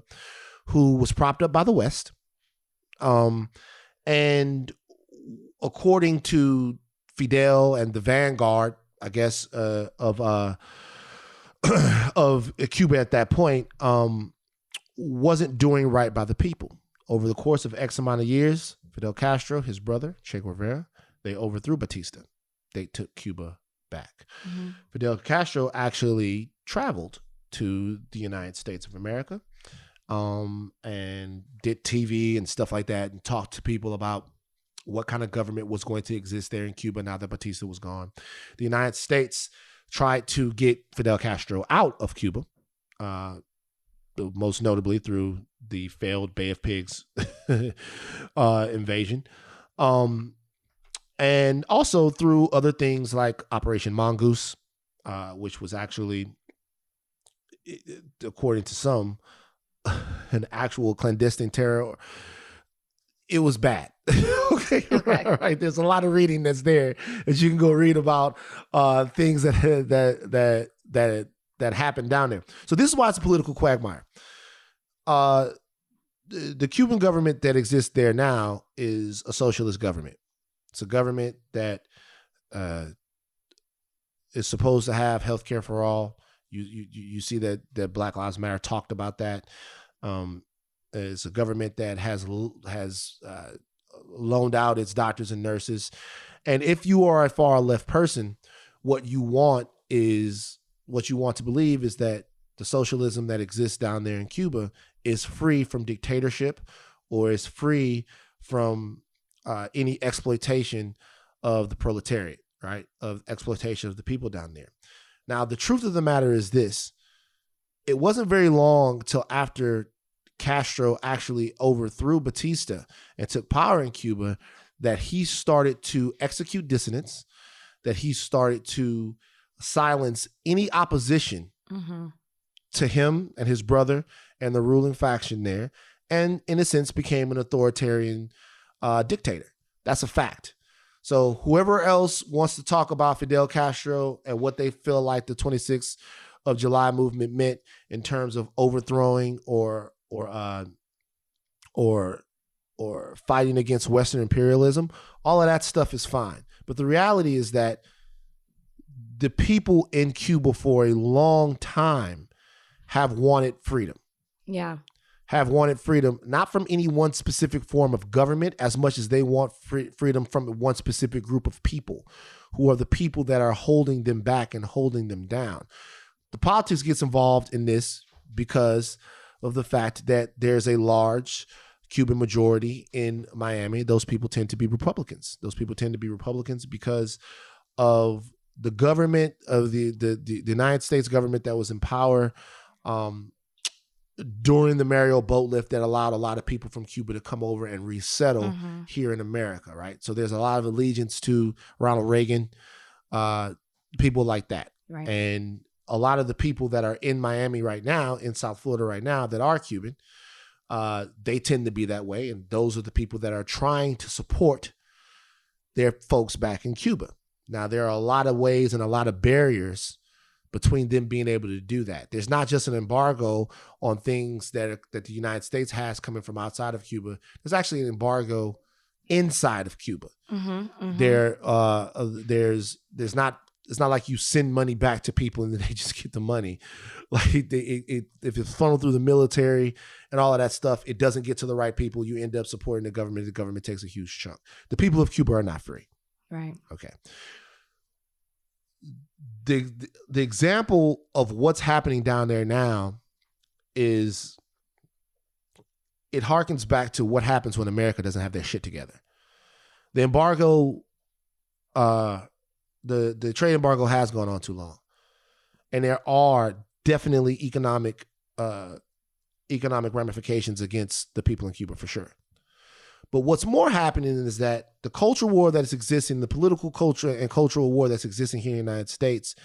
who was propped up by the West. And according to Fidel and the vanguard, I guess, of Cuba at that point, wasn't doing right by the people. Over the course of X amount of years, Fidel Castro, his brother, Che Guevara, they overthrew Batista. They took Cuba back. Mm-hmm. Fidel Castro actually traveled to the United States of America and did TV and stuff like that and talked to people about what kind of government was going to exist there in Cuba now that Batista was gone. The United States tried to get Fidel Castro out of Cuba, most notably through the failed Bay of Pigs invasion. And also through other things like Operation Mongoose, which was actually, according to some, an actual clandestine terror. It was bad. Okay. Right. There's a lot of reading that's there that you can go read about things that happened down there. So this is why it's a political quagmire. The Cuban government that exists there now is a socialist government. It's a government that is supposed to have healthcare for all. You see that Black Lives Matter talked about that. It's a government that has loaned out its doctors and nurses. And if you are a far left person, what you want to believe is that the socialism that exists down there in Cuba is free from dictatorship or is free from any exploitation of the proletariat, right? Of exploitation of the people down there. Now, the truth of the matter is this. It wasn't very long till after Castro actually overthrew Batista and took power in Cuba that he started to execute dissidents, that he started to silence any opposition to him and his brother and the ruling faction there, and in a sense became an authoritarian dictator. That's a fact. So whoever else wants to talk about Fidel Castro and what they feel like the 26th of July movement meant in terms of overthrowing or fighting against Western imperialism, all of that stuff is fine. But the reality is that the people in Cuba for a long time have wanted freedom. Yeah. Have wanted freedom, not from any one specific form of government as much as they want freedom from one specific group of people who are the people that are holding them back and holding them down. The politics gets involved in this because of the fact that there's a large Cuban majority in Miami. Those people tend to be Republicans. Those people tend to be Republicans because of the government of the United States government that was in power during the Mario boat lift that allowed a lot of people from Cuba to come over and resettle here in America, right? So there's a lot of allegiance to Ronald Reagan, people like that. Right. And a lot of the people that are in Miami right now, in South Florida right now, that are Cuban, they tend to be that way. And those are the people that are trying to support their folks back in Cuba. Now, there are a lot of ways and a lot of barriers between them being able to do that. There's not just an embargo on things that the United States has coming from outside of Cuba. There's actually an embargo inside of Cuba. There's not. It's not like you send money back to people and then they just get the money. Like if it's funneled through the military and all of that stuff, it doesn't get to the right people. You end up supporting the government. The government takes a huge chunk. The people of Cuba are not free. Right. Okay. The example of what's happening down there now is it harkens back to what happens when America doesn't have their shit together. The embargo, the trade embargo has gone on too long, and there are definitely economic ramifications against the people in Cuba for sure. But what's more happening is that the culture war that is existing, the political culture and cultural war that's existing here in the United States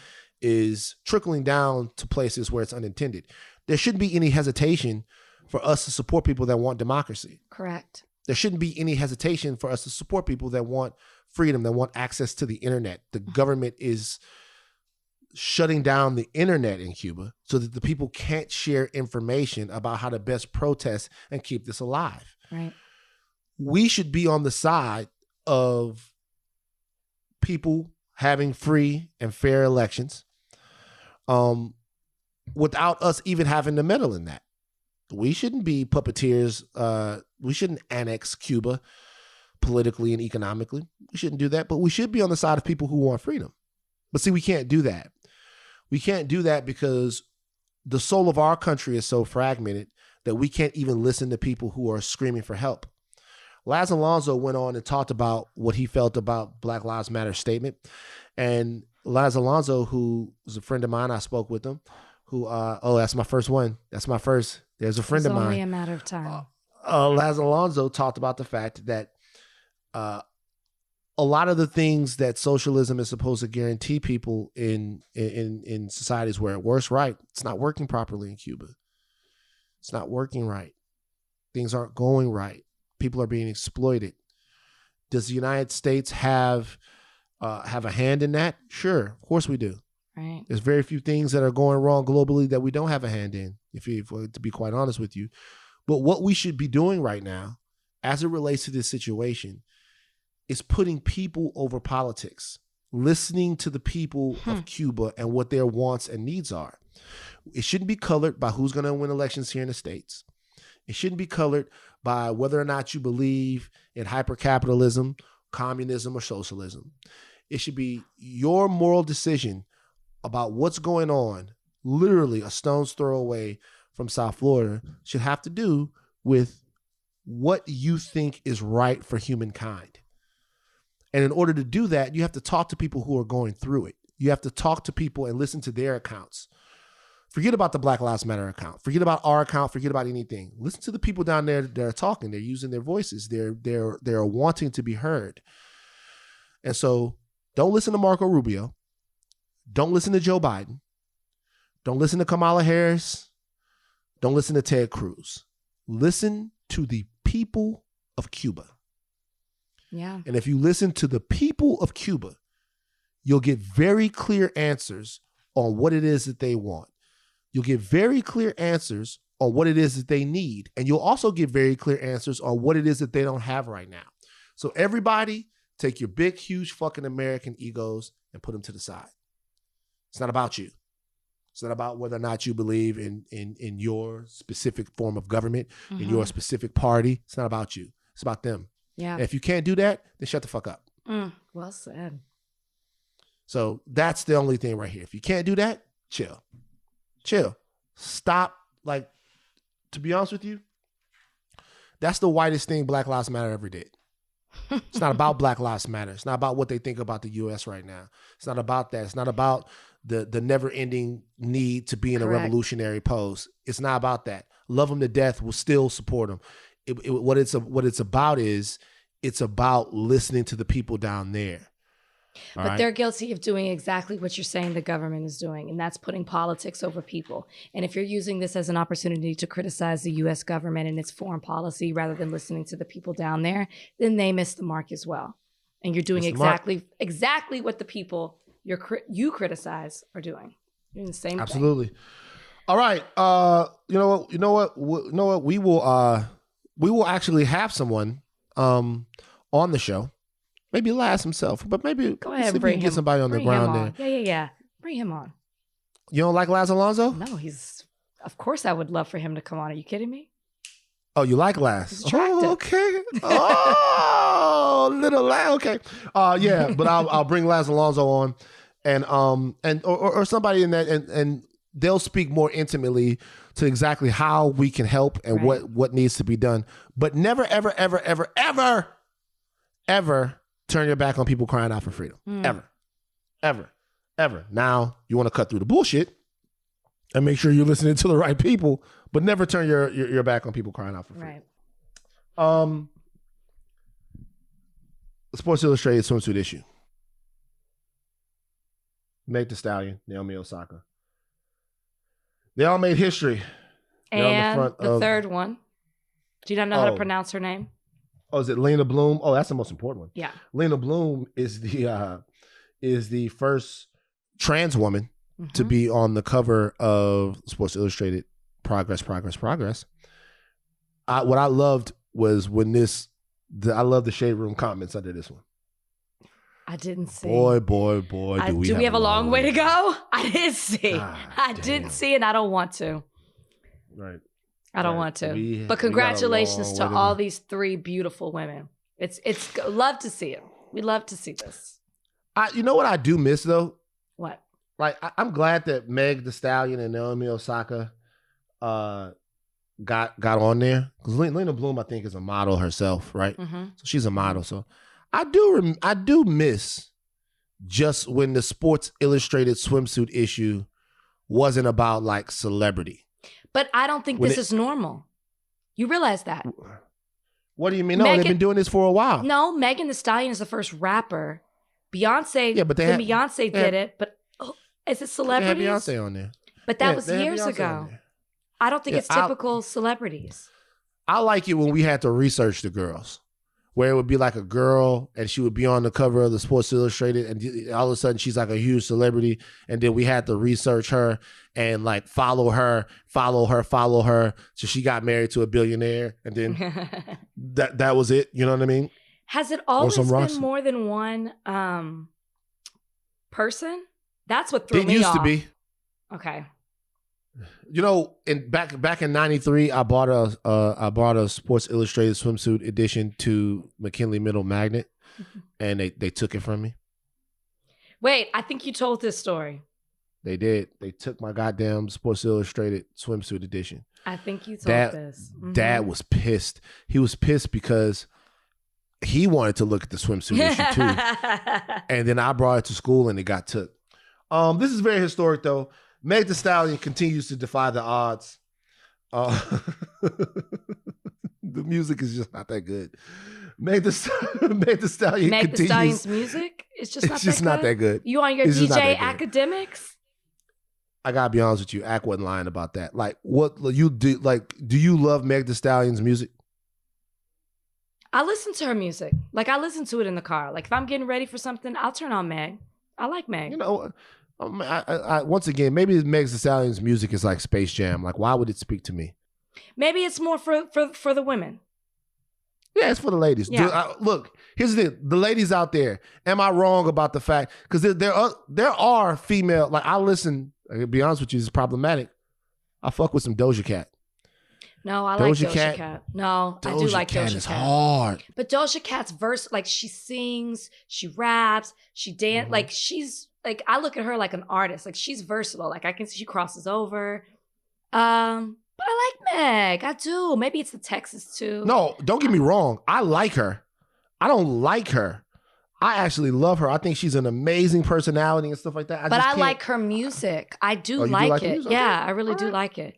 is trickling down to places where it's unintended. There shouldn't be any hesitation for us to support people that want democracy. Correct. There shouldn't be any hesitation for us to support people that want freedom, that want access to the internet. The government is shutting down the internet in Cuba so that the people can't share information about how to best protest and keep this alive. Right. We should be on the side of people having free and fair elections without us even having to meddle in that. We shouldn't be puppeteers. We shouldn't annex Cuba politically and economically. We shouldn't do that, but we should be on the side of people who want freedom. But see, we can't do that. We can't do that because the soul of our country is so fragmented that we can't even listen to people who are screaming for help. Laz Alonso went on and talked about what he felt about Black Lives Matter statement. And Laz Alonso, who was a friend of mine, I spoke with him, who, that's my first one. That's my first. There's a friend of mine. It's only a matter of time. Laz Alonso talked about the fact that a lot of the things that socialism is supposed to guarantee people in societies where it works right, it's not working properly in Cuba. It's not working right. Things aren't going right. People are being exploited. Does the United States have a hand in that? Sure, of course we do. Right. There's very few things that are going wrong globally that we don't have a hand in, if to be quite honest with you. But what we should be doing right now, as it relates to this situation, is putting people over politics, listening to the people of Cuba and what their wants and needs are. It shouldn't be colored by who's going to win elections here in the States. It shouldn't be colored by whether or not you believe in hypercapitalism, communism, or socialism. It should be your moral decision about what's going on, literally a stone's throw away from South Florida, should have to do with what you think is right for humankind. And in order to do that, you have to talk to people who are going through it. You have to talk to people and listen to their accounts. Forget about the Black Lives Matter account. Forget about our account. Forget about anything. Listen to the people down there that are talking. They're using their voices. They're wanting to be heard. And so don't listen to Marco Rubio. Don't listen to Joe Biden. Don't listen to Kamala Harris. Don't listen to Ted Cruz. Listen to the people of Cuba. Yeah. And if you listen to the people of Cuba, you'll get very clear answers on what it is that they want. You'll get very clear answers on what it is that they need. And you'll also get very clear answers on what it is that they don't have right now. So everybody, take your big, huge fucking American egos and put them to the side. It's not about you. It's not about whether or not you believe in your specific form of government, in your specific party. It's not about you. It's about them. Yeah. And if you can't do that, then shut the fuck up. Well said. So that's the only thing right here. If you can't do that, chill. Chill. Stop. Like, to be honest with you, that's the whitest thing Black Lives Matter ever did. It's not about Black Lives Matter. It's not about what they think about the U.S. right now. It's not about that. It's not about the never-ending need to be in a revolutionary pose. It's not about that. Love them to death. We'll still support them. What it's about is it's about listening to the people down there. But they're guilty of doing exactly what you're saying the government is doing, and that's putting politics over people. And if you're using this as an opportunity to criticize the U.S. government and its foreign policy rather than listening to the people down there, then they miss the mark as well. And you're doing exactly what the people you criticize are doing. You're doing the same thing. Absolutely. All right. You know what? We will actually have someone on the show. Maybe Laz himself, but maybe go ahead, see if we can get somebody on the ground there. Yeah. Bring him on. You don't like Laz Alonso? No, of course I would love for him to come on. Are you kidding me? Oh, you like Laz? He's attractive. Oh, okay. Oh, little Laz. Okay. Yeah, but I'll bring Laz Alonso on, or somebody in that, and they'll speak more intimately to exactly how we can help and what needs to be done. But never, ever, ever, ever, ever, ever turn your back on people crying out for freedom. Ever. Now, you want to cut through the bullshit and make sure you're listening to the right people, but never turn your back on people crying out for freedom. Right. Sports Illustrated swimsuit issue. Meg Thee Stallion, Naomi Osaka. They all made history. And the third one. Do you not know how to pronounce her name? Oh, is it Lena Bloom? Oh, that's the most important one. Yeah. Lena Bloom is the first trans woman to be on the cover of Sports Illustrated. Progress. What I loved was I love the shade room comments under this one. I didn't see. Boy, do we have a long way to go? I didn't see. I didn't see, and I don't want to. Right. I don't want to. But congratulations to all these three beautiful women. It's love to see it. We love to see this. You know what I do miss though? What? Like I'm glad that Meg Thee Stallion and Naomi Osaka got on there, because Lena Bloom, I think, is a model herself, right? Mm-hmm. So she's a model. So I do miss just when the Sports Illustrated swimsuit issue wasn't about like celebrity. But I don't think this is normal. You realize that? What do you mean? No, they've been doing this for a while. No, Megan Thee Stallion is the first rapper. Beyonce, Beyonce did it, but is it celebrities? They had Beyonce on there. But that was years ago. I don't think it's typical celebrities. I like it when we had to research the girls, where it would be like a girl and she would be on the cover of the Sports Illustrated, and all of a sudden she's like a huge celebrity, and then we had to research her and like follow her. So she got married to a billionaire, and then that was it. You know what I mean? Has it always been more than one person? That's what threw me off. It used to be. Okay. You know, back in '93, I bought a Sports Illustrated swimsuit edition to McKinley Middle Magnet, and they took it from me. Wait, I think you told this story. They did. They took my goddamn Sports Illustrated swimsuit edition. I think you told this. Mm-hmm. Dad was pissed. He was pissed because he wanted to look at the swimsuit issue too, and then I brought it to school and it got took. This is very historic though. Meg Thee Stallion continues to defy the odds. The music is just not that good. Meg Thee Stallion Meg Thee Stallion's music is just not that good. You on your DJ academics? I gotta be honest with you. Ack wasn't lying about that. Like, what you do? Like, do you love Meg Thee Stallion's music? I listen to her music. Like, I listen to it in the car. Like, if I'm getting ready for something, I'll turn on Meg. I like Meg. You know. I once again, maybe Meg Thee Stallion's music is like Space Jam. Like, why would it speak to me? Maybe it's more for the women. Yeah, it's for the ladies. Yeah. Look, here's the thing. The ladies out there, am I wrong about the fact? Because there are female, like I listen, I'll be honest with you, it's problematic. I fuck with some Doja Cat. No, I like Doja Cat. No, I do like Doja Cat. Is hard. But Doja Cat's verse, like she sings, she raps, she dance, like she's, like I look at her like an artist. Like she's versatile. Like I can see she crosses over. But I like Meg. I do. Maybe it's the Texas too. No, don't get me wrong. I like her. I don't like her. I actually love her. I think she's an amazing personality and stuff like that. I like her music. I do like it. Okay. Yeah, I really do like it.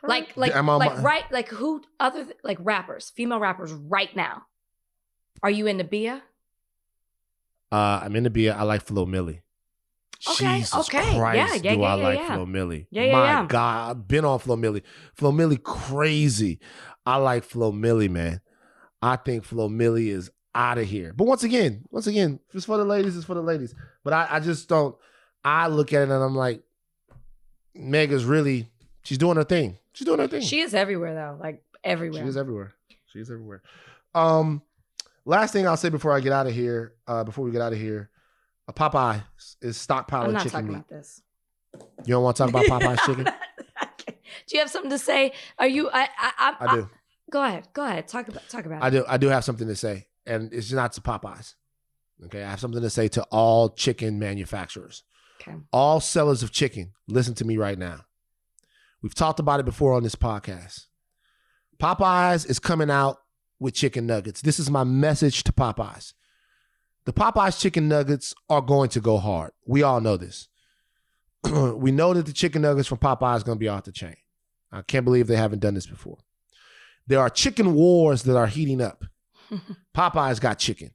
Like who other like rappers, female rappers right now? Are you into Bia? I'm into Bia. I like Flo Milli. Jesus Christ, do I like Flo Milli. My God, I've been on Flo Milli. Flo Milli crazy. I like Flo Milli, man. I think Flo Milli is out of here. But once again, if it's for the ladies, it's for the ladies. But I just don't, I look at it and I'm like, Meg is really, she's doing her thing. She's doing her thing. She is everywhere though, like everywhere. She is everywhere. Last thing I'll say before we get out of here, Popeye is stockpiling chicken meat. I'm not talking about this. You don't want to talk about Popeye's chicken? Do you have something to say? Are you? I do. Go ahead. Talk about it. I do have something to say, and it's not to Popeyes. Okay, I have something to say to all chicken manufacturers. Okay. All sellers of chicken, listen to me right now. We've talked about it before on this podcast. Popeyes is coming out with chicken nuggets. This is my message to Popeyes. The Popeyes chicken nuggets are going to go hard. We all know this. We know that the chicken nuggets from Popeye is going to be off the chain. I can't believe they haven't done this before. There are chicken wars that are heating up. Popeye's got chicken.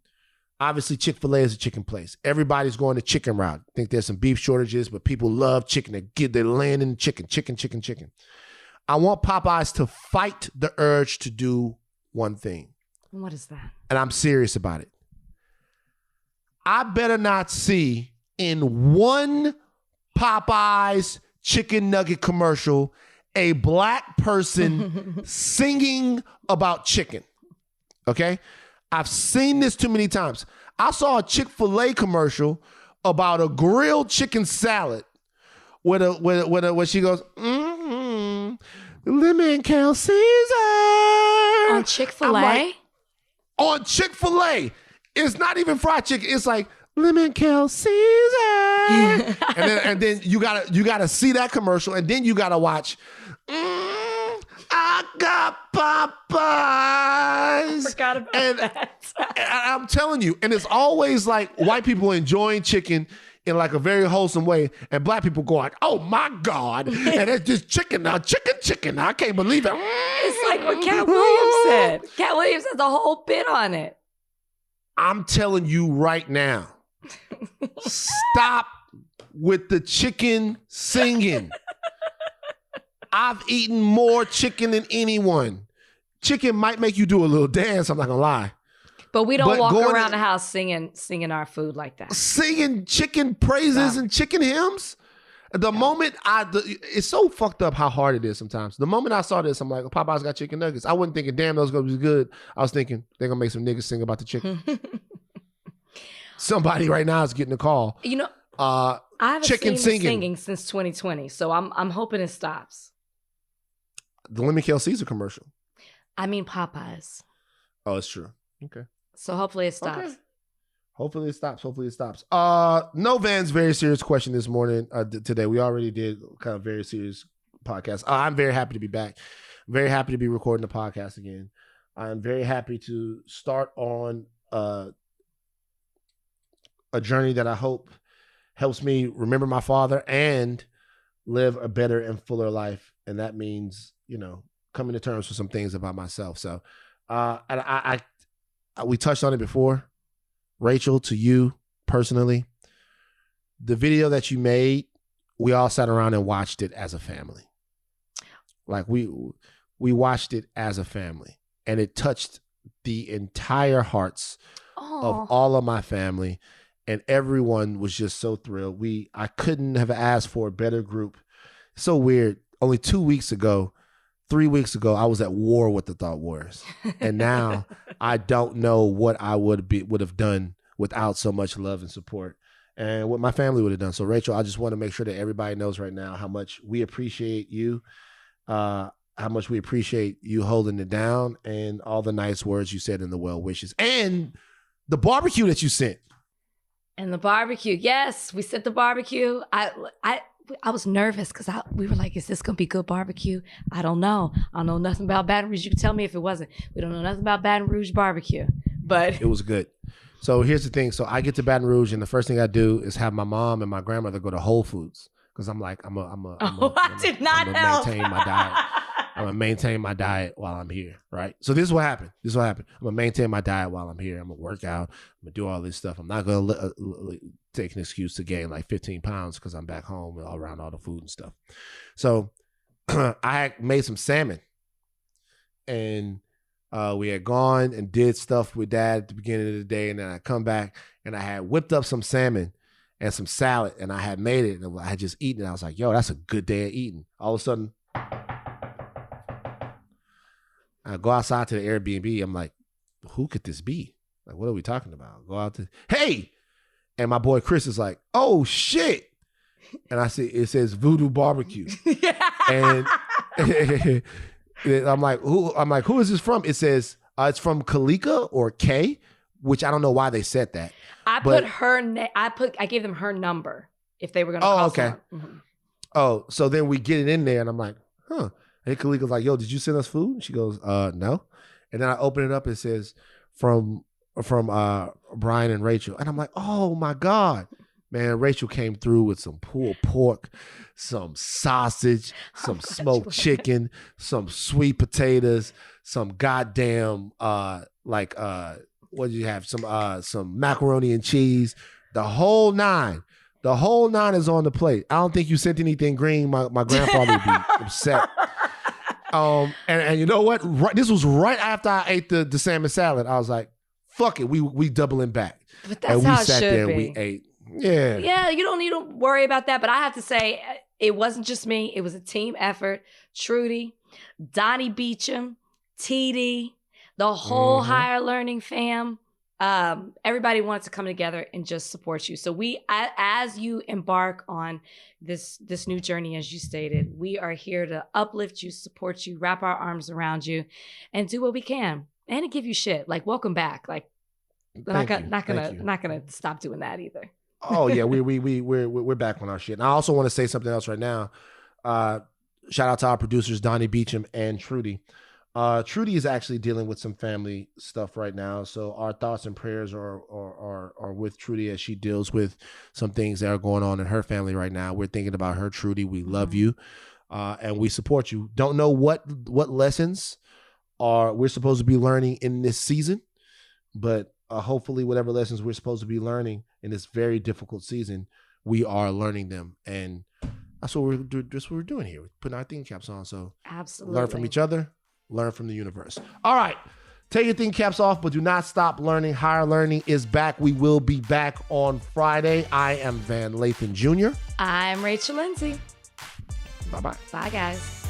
Obviously, Chick-fil-A is a chicken place. Everybody's going the chicken route. I think there's some beef shortages, but people love chicken. They're laying in chicken. I want Popeyes to fight the urge to do one thing. What is that? And I'm serious about it. I better not see in one Popeyes chicken nugget commercial a black person singing about chicken. Okay? I've seen this too many times. I saw a Chick-fil-A commercial about a grilled chicken salad where she goes, lemon kale Caesar. On Chick-fil-A? On Chick-fil-A. It's not even fried chicken. It's like lemon kale Caesar. and then you gotta see that commercial, and then you gotta watch. I got Popeyes. I forgot about that. And I'm telling you, and it's always like white people enjoying chicken in like a very wholesome way, and black people going, "Oh my God!" and it's just chicken now, chicken. I can't believe it. It's like what Cat Williams said. Cat Williams has a whole bit on it. I'm telling you right now, stop with the chicken singing. I've eaten more chicken than anyone. Chicken might make you do a little dance, I'm not gonna lie. But we don't walk around the house singing our food like that. Singing chicken praises and chicken hymns. The moment it's so fucked up how hard it is sometimes. The moment I saw this, I'm like, Popeye's got chicken nuggets. I wasn't thinking, damn, those gonna be good. I was thinking, they're gonna make some niggas sing about the chicken. Somebody right now is getting a call. You know, I haven't chicken seen singing since 2020, so I'm hoping it stops. The Lemon Kale Caesar commercial. I mean Popeyes. Oh, it's true. Okay. So hopefully it stops. Okay. Hopefully it stops. No Van's very serious question this morning, today. We already did kind of very serious podcast. I'm very happy to be back. I'm very happy to be recording the podcast again. I'm very happy to start on a journey that I hope helps me remember my father and live a better and fuller life. And that means, coming to terms with some things about myself. So we touched on it before. Rachel, to you personally, the video that you made, we all sat around and watched it as a family. Like we watched it as a family, and it touched the entire hearts of all of my family, and everyone was just so thrilled. I couldn't have asked for a better group. It's so weird. Only 3 weeks ago, I was at war with the Thought Warriors, and now I don't know what I would have done without so much love and support, and what my family would have done. So, Rachel, I just want to make sure that everybody knows right now how much we appreciate you, how much we appreciate you holding it down, and all the nice words you said and the well wishes, and the barbecue that you sent. And the barbecue, yes, we sent the barbecue. I was nervous because we were like, is this going to be good barbecue? I don't know. I don't know nothing about Baton Rouge. You can tell me if it wasn't. We don't know nothing about Baton Rouge barbecue, but it was good. So here's the thing. So I get to Baton Rouge, and the first thing I do is have my mom and my grandmother go to Whole Foods because I'm like, I'm I did not help. Maintain my diet. I'm gonna maintain my diet while I'm here, right? So this is what happened. I'm gonna maintain my diet while I'm here. I'm gonna work out. I'm gonna do all this stuff. I'm not gonna take an excuse to gain like 15 pounds because I'm back home and all around all the food and stuff. So I had made some salmon, and we had gone and did stuff with Dad at the beginning of the day, and then I come back and I had whipped up some salmon and some salad, and I had made it, and I had just eaten it. I was like, yo, that's a good day of eating. All of a sudden, I go outside to the Airbnb. I'm like, who could this be? Like, what are we talking about? Go out to, hey! And my boy Chris is like, oh, shit. And I see, it says Voodoo Barbecue. And I'm like, who is this from? It says, it's from Kalika or Kay, which I don't know why they said that. I gave them her number if they were going to call someone. Mm-hmm. Oh, so then we get it in there, and I'm like, huh. And Kalika's like, yo, did you send us food? She goes, no. And then I open it up, and it says, from Brian and Rachel. And I'm like, oh my God. Man, Rachel came through with some pulled pork, some sausage, some smoked chicken, some sweet potatoes, some goddamn what did you have? Some macaroni and cheese. The whole nine. The whole nine is on the plate. I don't think you sent anything green. My grandfather would be upset. And you know what? This was right after I ate the salmon salad. I was like, fuck it, we doubling back. But that's how it should be. And we ate. Yeah. Yeah, you don't need to worry about that. But I have to say, it wasn't just me. It was a team effort. Trudy, Donnie Beacham, TD, the whole higher learning fam. Everybody wanted to come together and just support you. So as you embark on this new journey, as you stated, we are here to uplift you, support you, wrap our arms around you, and do what we can. And to give you shit. Like, welcome back. Like, not gonna stop doing that either. Oh yeah, we're back on our shit. And I also want to say something else right now. shout out to our producers, Donnie, Beacham, and Trudy. Trudy is actually dealing with some family stuff right now, so our thoughts and prayers are with Trudy as she deals with some things that are going on in her family right now. We're thinking about her, Trudy. We love you, and we support you. Don't know what lessons we're supposed to be learning in this season, but hopefully whatever lessons we're supposed to be learning in this very difficult season, we are learning them, and that's what we're doing here. We're putting our thinking caps on, so absolutely learn from each other. Learn from the universe. All right. Take your thinking caps off, but do not stop learning. Higher Learning is back. We will be back on Friday. I am Lathan Jr. I'm Rachel Lindsay. Bye-bye. Bye, guys.